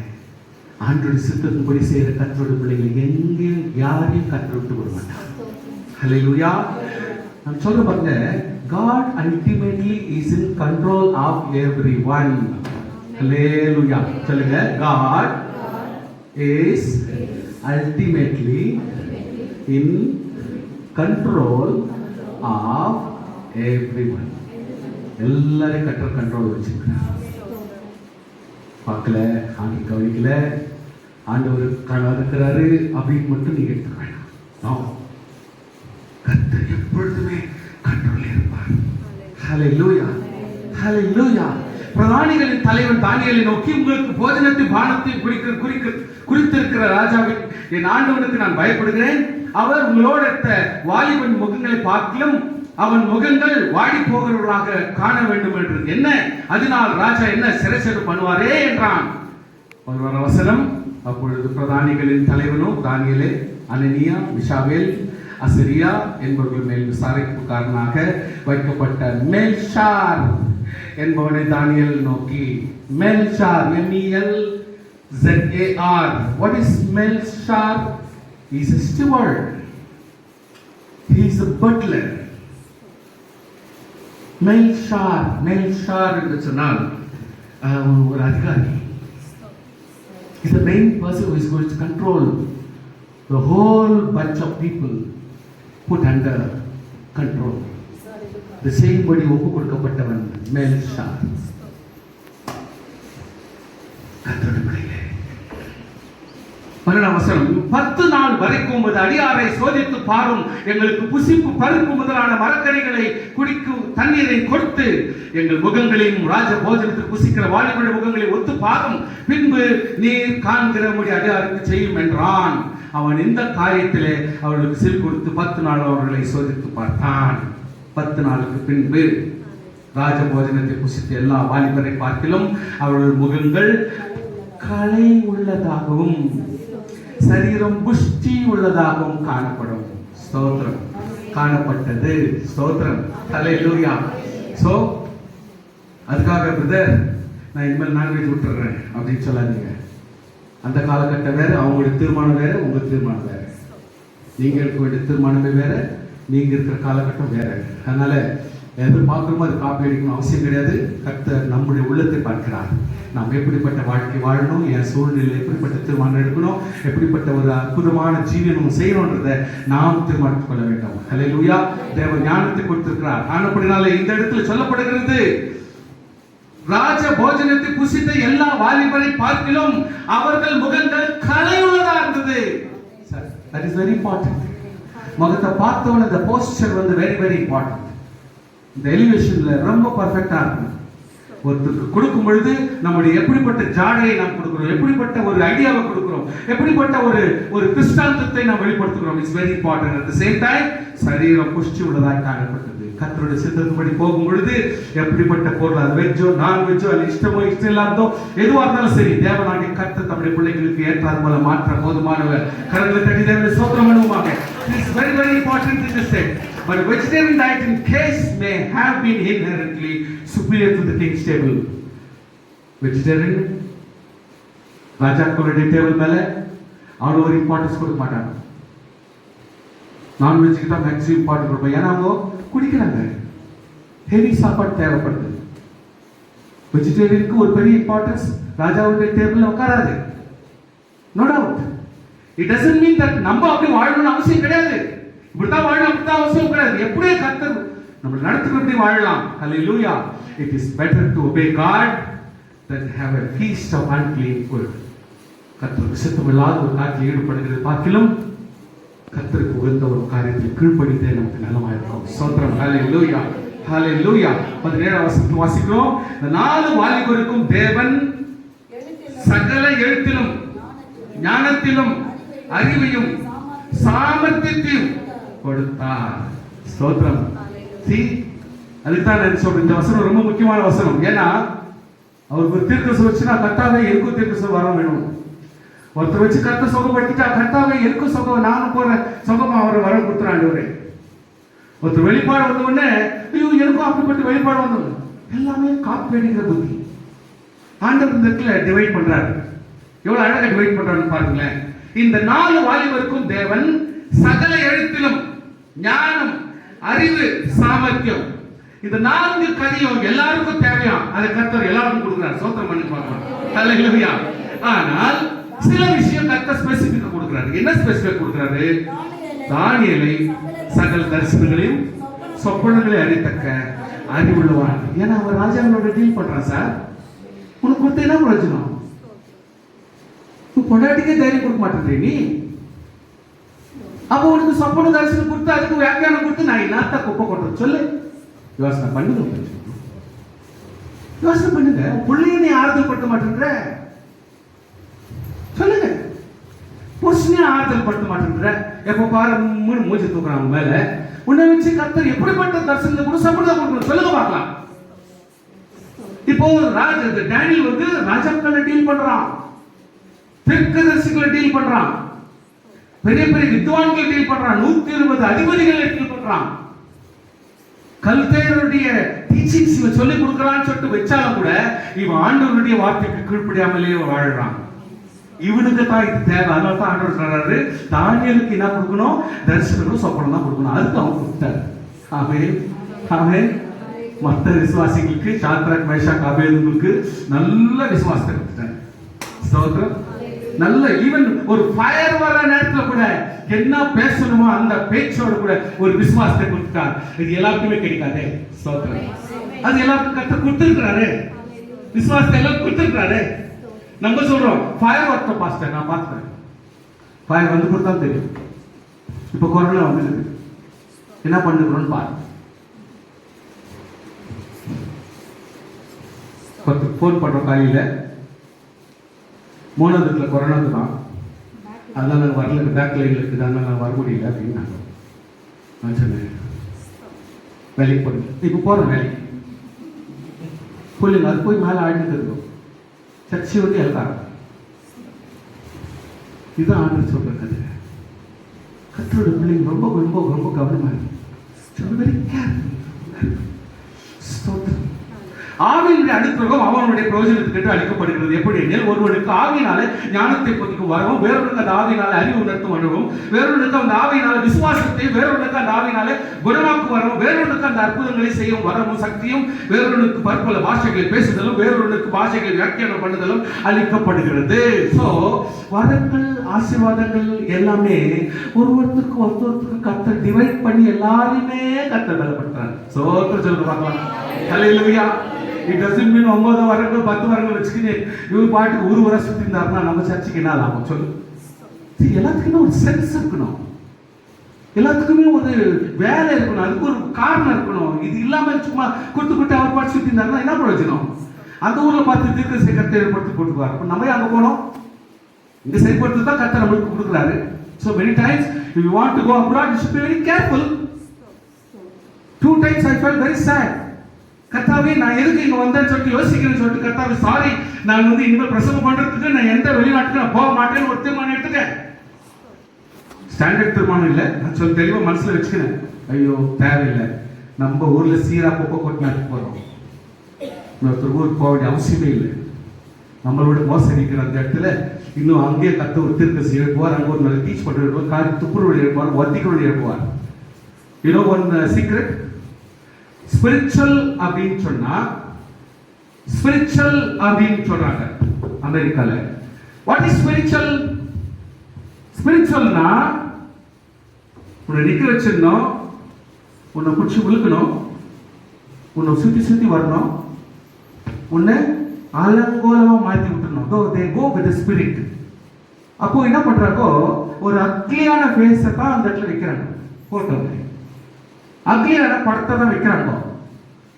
ஆண்டோட சித்தத்தின்படி செய்யற கர்த்தரோட பிள்ளைகளை எங்கேயும் யாரையும் கர்த்தர் விட்டு விட மாட்டான். ஹல்லேலூயா. நான் சொல்ற பாருங்க, God ultimately is in control of everyone. ஹல்லேலூயா. சொல்லுங்க, God is ultimately in control of everyone. எல்லாரையும் கர்த்தர் கண்ட்ரோல் வச்சிருக்கிறார். பார்க்கல, ஆண்டி கவனிக்கல, ஆண்டவர் இருக்கிறாரு அப்படின்னு மட்டும் நீங்க எடுத்துக்க வேண்டாம். கர்த்தர் எப்பொழுதுமே கண்ட்ரோல் இருப்பார். ஹல்லேலூயா, ஹல்லேலூயா. பிரதானிகளின் தலைவன் தானியேலை நோக்கி, உங்களுக்கு போஜனத்தை பானத்தை குறித்திருக்கிற ராஜாவின் என் ஆண்டவனுக்கு நான் பயப்படுகிறேன். அவர் உங்களோட வாலிபன் முகங்களை பார்க்கிலும் அவன் முகங்கள் வாடி போகிறவர்களாக காண வேண்டும் என்று என்ன, அதனால் ராஜா என்ன சிறைச்சேடு பண்ணுவாரே என்றான். ஒரு வசனம், அப்பொழுது பிரதானிகளின் தலைவனோ தானியேலே அனனியா மிஷாவேல் அசரியா என்பவர்கள் மேல் விசாரிப்புக்காரனாக வைக்கப்பட்ட மேல்ஷார் என்பவனை தானியேல் நோக்கி, மேல்ஷார், MELZAR. What is Melshar? He is a steward. He is a butler. மேல்ஷார் என்று சொன்னால் ஒரு அதிகாரி. He is the main person who is going to control the whole bunch of people put under control. The same body ஒப்பு கொடுக்கப்பட்டவன் மேல்ஷார். கர்த்தருடைய 10 நாள் வரைக்கும் உமது அடியாரை சோதித்து பாரும், எங்களுக்கு புசிப்பு பருப்பு முதலான மரக்கறிகளை குடிக்கும் தண்ணீரை கொடுத்து எங்கள் முகங்களையும் ராஜ போஜனத்தில் புசிக்கிற வாலிபுடைய முகங்களை ஒத்து பாரும், பின்பு நீர் காண்கிற உம்முடைய அடியாருக்கு செய்யும் என்றான். அவன் இந்த காரியத்திலே அவர்களுக்கு சில் கொடுத்து 10 நாள் அவர்களை சோதித்து பார்த்தான். 10 நாளுக்கு பின்பு ராஜ போஜனத்தை புசித்த எல்லா வாலிபரை பார்க்கிலும் அவர்கள் முகங்கள் களை உள்ளதாகவும் சரீரம் புஷ்டி உள்ளதாகவும் காணப்படும். ஸ்தோத்திரம். காணப்பட்டது. ஸ்தோத்திரம். ஹல்லேலூயா. சோ அதுக்காக பிரதர் நான் இனிமேல் நான்வெஜ் விட்டுறேன் அப்படின்னு சொல்லாதீங்க. அந்த காலகட்டம் வேற, அவங்களுடைய தீர்மானம் வேற, உங்க தீர்மானம் வேற. நீங்க இருக்க வேண்டிய தீர்மானமே வேற, நீங்க இருக்கிற காலகட்டம் வேற. அதனால எது பார்க்கணுமோ அது காப்பி அடிக்கணும் அவசியம் கிடையாது. கர்த்தர் நம்முடைய உள்ளத்தை பார்க்கிறார். நாம் எப்படிப்பட்ட வாழ்க்கை வாழணும், என் சூழ்நிலை எப்படிப்பட்ட தீர்மானம் எடுக்கணும், எப்படிப்பட்ட ஒரு அற்புதமான ஜீவனம் செய்யணும்ன்றதை நாம் தீர்மானித்துக் கொள்ள வேண்டும். ஹல்லேலூயா. தேவ ஞானத்தை கொடுத்திருக்கிறார். ஆனபடினால இந்த இடத்துல சொல்லப்படுகிறது, ராஜ போஜனத்தை புசித்த எல்லா வாலிபரை பார்க்கிலும் அவர்கள் முகங்கள் கலையுள்ளதா இருந்தது. That is very important. முகத்தை பார்த்தவன the posture வந்து very very important. இந்த எலிவேஷன்ல ரொம்ப பர்ஃபெக்ட்டா இருக்கும். ஒருத்தருக்கு கொடுக்கும் பொழுது நம்முடைய எப்படிப்பட்ட ஜாடையை நாம் கொடுக்கிறோம், எப்படிப்பட்ட ஒரு ஐடியாவை கொடுக்கிறோம், எப்படிப்பட்ட ஒரு கிறிஸ்தாந்தத்தை நாம் வெளிப்படுத்துகிறோம். It's very important. At the same time சரீரம் புஷ்டி உள்ளதாய் காணப்பட்டது. கர்த்தருடைய சித்தத்தின்படி போகும் பொழுது எப்படிப்பட்ட பொருள், அது வெஜ்ஜோ நான் வெஜ்ஜோ அல்ல இஷ்டமோ இஷ்டம் இல்லாதோ எதுவாக இருந்தாலும் சரி, தேவனாகிய கர்த்தர் தம்முடைய பிள்ளைகளுக்கு ஏற்றாது போல மாற்ற போதுமானவர். கரங்களை தட்டி தேவனை ஸ்தோத்திரம் பண்ணுவோமாக. This is very very important in this state. But vegetarian diet in case may have been inherently superior to the king's table. Vegetarian ராஜாக்களுடைய டேபிள் மேல அவ்வளோ ஒரு இம்பார்ட்டன்ஸ் கொடுக்க மாட்டாங்க. நான்வெஜ்க்கு தான் மேக்ஸிமம் இம்பார்ட்டன்ஸ் கொடுப்போம். ஏன்னா அவங்க குடிக்கிறாங்க, ஹெவி சாப்பாடு தேவைப்படுது. வெஜிடேரியனுக்கு ஒரு பெரிய இம்பார்ட்டன்ஸ் ராஜாவுடைய டேபிள்ல உட்காராது. No doubt. It doesn't mean that நம்ம அப்படி வாழணும்னு அவசியம் கிடையாது. இப்படிதான் வாழணும் அப்படிதான் அவசியம் கிடையாது. எப்படியே கர்த்தர் நம்ம நடத்துகிறபடி வாழலாம். ஹல்லேலூயா. It is better to obey God than have a feast of unclean food. கர்த்தருக்கு சித்தமில்லாத ஒரு காரியத்தில் ஈடுபடுகிறது பார்க்கிலும் கர்த்தருக்கு உகந்த ஒரு காரியத்தில் கீழ்ப்படிந்தே நமக்கு நலமா இருக்கும். ஸ்தோத்திரம். ஹல்லேலூயா, ஹல்லேலூயா. 17ஆம் வசனத்தில் வாசிக்கிறோம், இந்த 4 வாலிபருக்கும் தேவன் சகல எழுத்திலும் ஞானத்திலும் அறிவையும் சாமர்த்தியத்தையும் கொடுத்தார். ஸ்தோத்திரம். அதுதான் நான் சொல்றேன், இந்த வசனம் ரொம்ப முக்கியமான வசனம். ஏன்னா அவருக்கு ஒரு தீர்க்கதரிசி வச்சுனா கர்த்தாவே எனக்கும் தீர்க்கதரிசி வரம் வேணும். ஒருத்தர் வச்சு கர்த்தர் சுகப்படுத்திட்டா கர்த்தாவே எனக்கும் சுகம், நானும் போறேன் சுகமா அவரை வரம் கொடுத்துறாண்டவரே. ஒருத்தர் வெளிப்பாடு வந்த உடனே ஐயோ எனக்கும் அப்படிப்பட்ட வெளிப்பாடு வந்தது. எல்லாமே காப்பி அடிக்கிற புத்தி. ஆண்டவர் இந்த இடத்துல டிவைட் பண்றாரு. எவ்வளவு அழகா டிவைட் பண்றாருன்னு பாருங்களேன். இந்த 4 வாலிபருக்கும் தேவன் சகல எழுத்திலும் ஞானம், அறிவு, சாமர்த்தியம், இந்த 4 கதியும் எல்லாருக்கும் தேவையா. அதை கர்த்தர் எல்லாருக்கும் கொடுக்கிறார். சோத்திரம் பண்ணி பார்க்கலாம். ஹல்லேலூயா. ஆனால் சில விஷயம் கர்த்தர் ஸ்பெசிபிக்கா கொடுக்கிறாரு. என்ன ஸ்பெசிபிக்கா கொடுக்கிறாரு? தானியேலை சகல தரிசனங்களையும் சொப்பனங்களையும் அறியத்தக்க அறிவுள்ளவன். ஏன்னா அவர் ராஜாங்களோட டீல் பண்றான். சார் உனக்கு கொடுத்த என்ன பிரயோஜனம்? பொண்டாட்டிக்கே தைரியம் கொடுக்க மாட்டேன் நீ. அப்போ உனக்கு சொப்பன தரிசனம் கொடுத்து அதுக்கு வியாக்கியானம் கொடுத்து நான் என்னத்த குப்பை கொட்டுறது சொல்லு. யோசனை பண்ணுங்க, யோசனை பண்ணுங்க. பிள்ளைய நீ ஆறுதல் படுத்த மாட்டேன்ற சொல்லுங்க. புருஷனையும் ஆறுதல் படுத்த மாட்டேன்ற. எப்ப பாரு மூஞ்சி தூக்குறாங்க மேல. உன்னை வச்சு கர்த்தர் எப்படிப்பட்ட தரிசனத்தை கூட சம்பளம் கொடுக்கணும் சொல்லுங்க பார்க்கலாம். இப்போ டேனியல் வந்து ராஜாக்களை டீல் பண்றான், தீர்க்கதரிசிகளை டீல் பண்றான், பெரிய பெரிய வித்வான்களை டீல் பண்றான், 120 அதிபதிகளை டீல் பண்றான். கல்தேயருடைய டீச்சிங்ஸ் இவன் சொல்லி கொடுக்கறான்னு சொல்லிட்டு வச்சாலும் கூட இவன் ஆண்டவருடைய வார்த்தைக்கு கீழ்ப்படியாமலே வாழ்றான். இவனுக்கு தான் இது தேவை. அதனால தான் ஆண்டவர் சொல்றாரு தானியேலுக்கு என்ன கொடுக்கணும்? தரிசனங்களும் சொப்பனம் தான் கொடுக்கணும். அதுக்கு அவன் கொடுத்தாரு. ஆமென், ஆமென். மற்ற விசுவாசிகளுக்கு சாத்ராக் மேஷாக் ஆபேதுங்களுக்கு நல்ல விசுவாசத்தை கொடுத்துட்டாரு. ஸ்தோத்திரம். நல்ல ஈவன் ஒரு ஃபயர் வர நேரத்துல கூட என்ன பேசணுமோ அந்த பேச்சோட கூட ஒரு விசுவாசத்தை கொடுத்துட்டார். இது எல்லாருக்குமே கிடைக்காதே. ஸ்தோத்திரம். அது எல்லாருக்கும் கர்த்தர் கொடுத்திருக்கிறாரு. விசுவாசத்தை எல்லாம் கொடுத்திருக்கிறாரு. நம்ம சொல்றோம் ஃபயர் ஒர்க் பாஸ்டர் நான் பார்த்துக்கிறேன். ஃபயர் வந்து கொடுத்தா தெரியும். இப்போ கொரோனா வந்துருக்கு, என்ன பண்ணுறோம்னு பாரு. ஃபோன் பண்றோம் காலையில 3வது இடத்துல கொரோனாக்கு தான், அதனால நாங்கள் வரல, பேக் லைன்ல இருக்குது, அதனால நான் வர முடியல அப்படின்னு நான் சொன்னேன். வேலைக்கு போடுங்க. இப்போ போறோம் வேலைக்கு. பிள்ளைங்க அது போய் மேலே ஆடிட்டு இருக்கும். சர்ச்சை வந்து எழுதாங்க. இதுதான் ஆண்டு சொல்ற கதை. கத்தரோட பிள்ளைங்க ரொம்ப ரொம்ப ரொம்ப கவனமா இருக்கு. ஆவியினுடைய அனுக்கிரகம் அவனுடைய பிரயோஜனத்துக்கு அளிக்கப்படுகிறது. எப்படி எனில் ஒருவனுக்கு ஆவியினால ஞானத்தை பொதிக்கும் வரவும், வேறொருக்கு அந்த ஆவியினால அறிவு உணர்த்தும் வரவும், வேறொருக்கு அந்த ஆவியினால விசுவாசத்தை, வேறொருக்கு அந்த ஆவியினால குணமாக்கு வரவும், வேறொருக்கு அந்த அற்புதங்களை செய்யும் வரவும் சக்தியும், வேறொருக்கு பற்பல பாஷைகளை பேசுதலும், வேறொருக்கு பாஷைகளை வியாக்கியானம் பண்ணுதலும் அளிக்கப்படுகிறது. சோ வரங்கள் ஆசீர்வாதங்கள் எல்லாமே ஒருவருக்கு ஒருத்தருக்கு கர்த்தர் டிவைட் பண்ணி எல்லாரையுமே கர்த்தர் பலப்படுத்துறாரு. சோத்திரம் சொல்லுங்க பார்க்கலாம். ஹல்லேலூயா. It doesn't mean 9 வரங்கள் 10 வரங்கள் வச்சுக்கிட்டு இவர் பாட்டுக்கு ஒரு வருஷம் சுத்தி இருந்தாருன்னா நம்ம சர்ச்சுக்கு என்ன லாபம் சொல்லு. எல்லாத்துக்குமே ஒரு சென்ஸ் இருக்கணும், எல்லாத்துக்குமே ஒரு வேலை இருக்கணும், அதுக்கு ஒரு காரணம் இருக்கணும். இது இல்லாம சும்மா கொடுத்து அவர் பாட்டு சுத்தி இருந்தாருன்னா என்ன பிரயோஜனம்? அந்த ஊர்ல பார்த்து தீர்க்க கர்த்தர் ஏற்படுத்தி போட்டுக்குவார். அப்ப நம்ம அங்க போனோம், இங்க செயல்படுத்தி தான் கர்த்தர் நம்மளுக்கு கொடுக்குறாரு. So many times if you want to go abroad you should be very careful. 2 times I felt very sad. கர்த்தாவே நான் எதுக்கு இங்க வந்தேன்னு சொல்லிட்டு யோசிக்கிறேன்னு சொல்லிட்டு கர்த்தாவே சாரி, நான் வந்து இனிமேல் பிரசங்கம் பண்றதுக்கு நான் எந்த வெளிநாட்டுக்கு நான் போக மாட்டேன்னு ஒரு தீர்மானம் எடுத்துட்டேன். ஸ்டாண்டர்ட் தீர்மானம் இல்லை, நான் சொல்லி தெளிவா மனசுல வச்சுக்கிறேன். ஐயோ தேவையில்லை, நம்ம ஊர்ல சீரா குப்பை கொட்டினாட்டு போறோம், இன்னொருத்தர் ஊருக்கு போக வேண்டிய அவசியமே இல்லை. நம்மளோட மோசடிக்கிற அந்த இடத்துல இன்னும் அங்கேயே கத்த ஒரு தீர்க்கதரிசி எழுப்புவார், அங்கே ஒரு நல்ல டீச் பண்ணி எழுப்புவார், காரி துப்புரவழி எழுப்புவார், ஒத்திகளுடைய எழுப்புவார். You know one secret? Spiritual அப்படின்னு சொன்னா, ஸ்பிரிச்சுவல் அப்படின்னு சொல்றாங்க அமெரிக்கால. What is spiritual? ஸ்பிரிச்சுவல்னா உன்னை நிக்க வச்சிடணும், உன்னை பிடிச்சி விழுக்கணும், உன்னை சுத்தி சுத்தி வரணும், உன்னை அலங்கோலமா மாத்தி விட்டுறணும். they go with the spirit. அப்போ என்ன பண்றாங்கோ, ஒரு அக்லியான ஃபேஸை தான் அந்த இடத்துல வைக்கிறாங்க. போட்டோ அக்லியான படத்தை தான் வைக்கிறாங்க.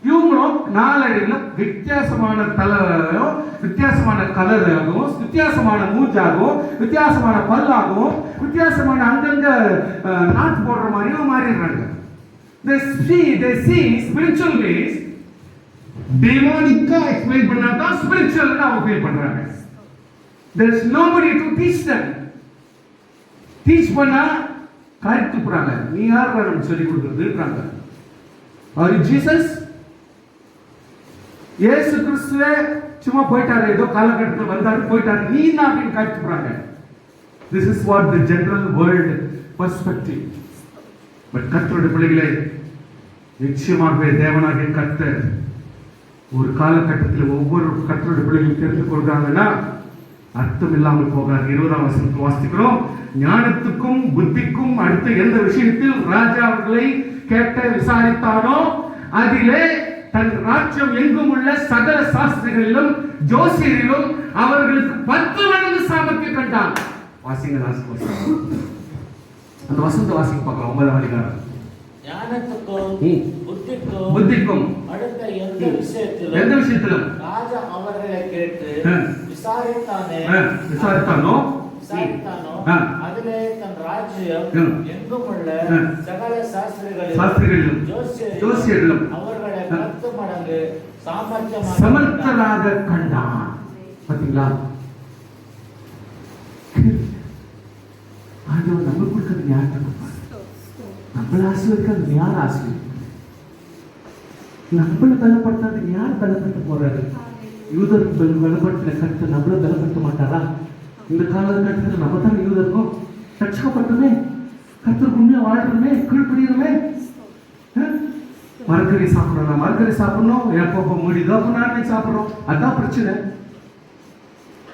இவங்களும் நாளடைவில் வித்தியாசமான தலையும், வித்தியாசமான கலராகவும், வித்தியாசமான மூஞ்சாகவும், வித்தியாசமான பல்லாகவும், வித்தியாசமான அங்கங்க நாட்டு போடுற மாதிரியும் மாறிடுறாங்க. They see spiritual ways டெமோனிக்கா எக்ஸ்பிளைன் பண்ணாதான் ஸ்பிரிச்சுவல்னு அவங்க ஃபீல் பண்றாங்க. there is nobody to teach them. Teach பண்ணா காய்த்து போறாங்க. நீ யாரா நமக்கு சொல்லி கொடுக்கிறதுன்றாங்க. are you Jesus? இயேசு கிறிஸ்துவே சும்மா போயிட்டாரு, ஏதோ காலகட்டத்தில் வந்தாரு போயிட்டாரு, நீ என்ன அப்படின்னு காய்த்து போறாங்க. this is what the general world perspective. But கர்த்தருடைய பிள்ளைகளே, நிச்சயமாகவே தேவனாகிய கர்த்தர் ஒரு காலகட்டத்தில் ஒவ்வொரு கர்த்தருடைய பிள்ளைகளும் தெரிந்து கொள்றாங்கன்னா அர்த்தம் இல்லாமல் போகாது. 20ஆம் வசனத்தை வாசிக்கிறோம். ஞானத்துக்கும் புத்திக்கும் அடுத்த எந்த விஷயத்தில் ராஜா அவர்களை கேட்ட விசாரித்தானோ அதிலே தன் ராஜ்யம் எங்கும் உள்ள சகல சாஸ்திரிகளிலும் ஜோசியரிலும் அவர்களுக்கு 10 மடங்கு சாமர்த்தியம் கண்டான். வாசிங்க அந்த வசனத்தை வாசிக்க பார்க்கலாம். 9ஆம் அதிகாரம். ஞானத்துக்கும் புத்திக்கும் அடுத்த எந்த விஷயத்திலும் ராஜா அவர்களை கேட்டு விசாரித்தானோ அதிலே தன் ராஜ்யம் எங்கும் உள்ள சகல சாஸ்திரிகளிலும் ஜோசியரிலும் அவர்களை 10 மடங்கு சமர்த்தராக கண்டான். பாத்தீங்களா? ஆண்டவர் நம்ம கொடுக்கிறது யார்கிட்ட கொடுப்பார்? நம்மள ஆசீர்வதிக்கிறது யார் ஆசீர்வதிப்பார்? நம்மள பலப்படுத்தாது யார் பலப்படுத்த போறாரு? யூதர்கள் பலப்படுத்தின கருத்து நம்மள பலப்படுத்த மாட்டாரா? இந்த காலகட்டத்தில் நம்ம தான் யூதருக்கும் ரட்சிக்கப்பட்டோமே, கர்த்தருக்கு உண்மையா வாழ்றோமே, கீழ்ப்படிகிறோமே. மரக்கறி சாப்பிடணும், மரக்கறி சாப்பிடணும், எப்போ முடியுதோ அப்போ நான்வெஜ் சாப்பிட்றோம். அதான் பிரச்சனை.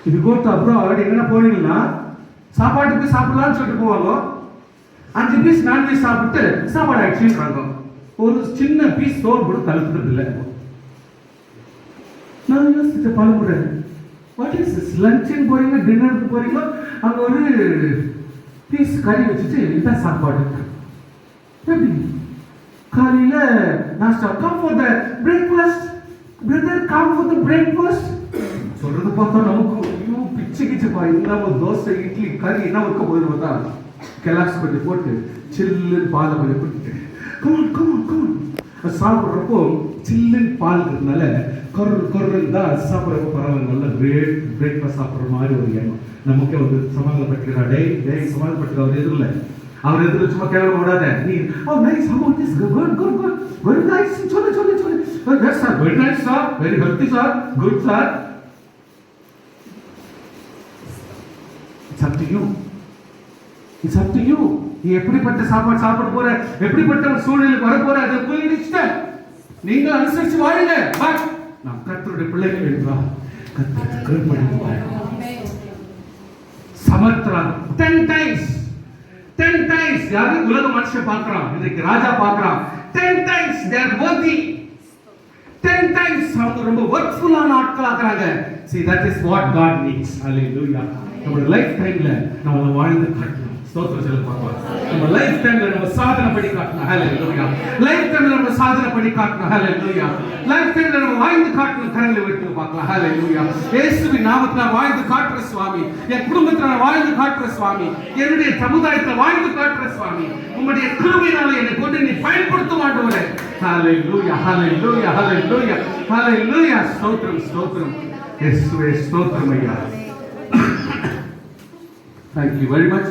இது கோட்டு அப்புறம் எங்கன்னா போனீங்கன்னா சாப்பாட்டுக்கு சாப்பிடலாம்னு சொல்லிட்டு போவாங்க. 5 பீஸ் நான்வெஜ் சாப்பிட்டு சாப்பாடு ஆக்சுவலின்றாங்க. ஒரு சின்ன பீஸ் சோறு கூட கலத்துறது இல்லை. நான் யோசிச்ச பலமுறை, வாட் இஸ் திஸ்? லஞ்சுக்கு போறீங்க, டின்னருக்கு போறீங்க, அங்க ஒரு பீஸ் கறி வச்சுட்டு இதுதான் சாப்பாடு. எப்படி காலையில நாஸ்டா, come for the breakfast brother, come for the breakfast சொல்றது பார்த்தா நமக்கு ஐயோ பிச்சு கிச்சுப்பா. என்ன ஒரு தோசை இட்லி கறி என்ன வைக்க போகுது பார்த்தா கெலாக்ஸ் கொஞ்சம் போட்டு சில்லுன்னு பாலை கொஞ்சம் குடிச்சிட்டு கமான் கமான் கமான் சாப்பிட்றப்போ சில்லுன்னு பால் இருக்கிறதுனால கொர்ரு தான் சாப்பிட்றப்போ பரவாயில்ல, நல்ல பிரேக்ஃபாஸ்ட் சாப்பிட்ற மாதிரி ஒரு எண்ணம் நமக்கே வந்து சமாதானப்பட்டுக்கிறா. டெய் சமாதானப்பட்டுக்க அவர் எதிரில் அவர் எதிர சும்மா கேவலம் விடாத. நீ ஓ nice, how about this, good good good, very nice, சொல்லு சொல்லு சொல்லு, yes sir, very nice sir, very healthy sir, good sir. It's up to you. It's up to you. நீ எப்படிப்பட்ட சாப்பாடு சாப்பிட போற, எப்படிப்பட்ட ஒரு சூழ்நிலைக்கு வர போற, அதை போய் நிச்சயம் நீங்க அனுசரிச்சு வாழுங்க. பட் நாம் கர்த்தருடைய பிள்ளைகள் என்றால் கர்த்தருக்கு கீழ்ப்படிந்து வாழணும். சமர்த்தராக 10 times யாரு உலக மனுஷன் பார்க்கறான், இன்னைக்கு ராஜா பார்க்கறான். 10 times they are worthy. 10 times அவங்க ரொம்ப வொர்க்ஃபுல்லான ஆட்கள் ஆக்குறாங்க. See, that is what God needs. Hallelujah. நம்ம லைஃப் டைம்ல நம்ம வாழ்ந்து காட்டணும். ஸ்தோத்திரம் சொல்ல பார்க்கலாம். நம்ம லைஃப் டைம்ல நம்ம சாதனை பண்ணி காட்டணும். ஹalleluya. லைஃப் டைம்ல நம்ம சாதனை பண்ணி காட்டணும். ஹalleluya. லைஃப் டைம்ல நம்ம வாழ்ந்து காட்டணும். கரங்களை விட்டு பார்க்கலாம். ஹalleluya. இயேசுவின் நாமத்துல வாழ்ந்து காட்டுற சுவாமி, என் குடும்பத்துல வாழ்ந்து காட்டுற சுவாமி, என்னுடைய சமுதாயத்துல வாழ்ந்து காட்டுற சுவாமி, உம்முடைய கிருபையினால என்னை கொண்டு நீ பயன்படுத்தும் ஆண்டவரே. ஹalleluya ஹalleluya ஹalleluya ஹalleluya. ஸ்தோத்திரம் ஸ்தோத்திரம் இயேசுவே, ஸ்தோத்திரம் ஐயா. Thank you very much.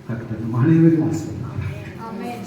கர்த்தர் நம்மை அனைவரையும் ஆசீர்வதிப்பார். ஆமென்.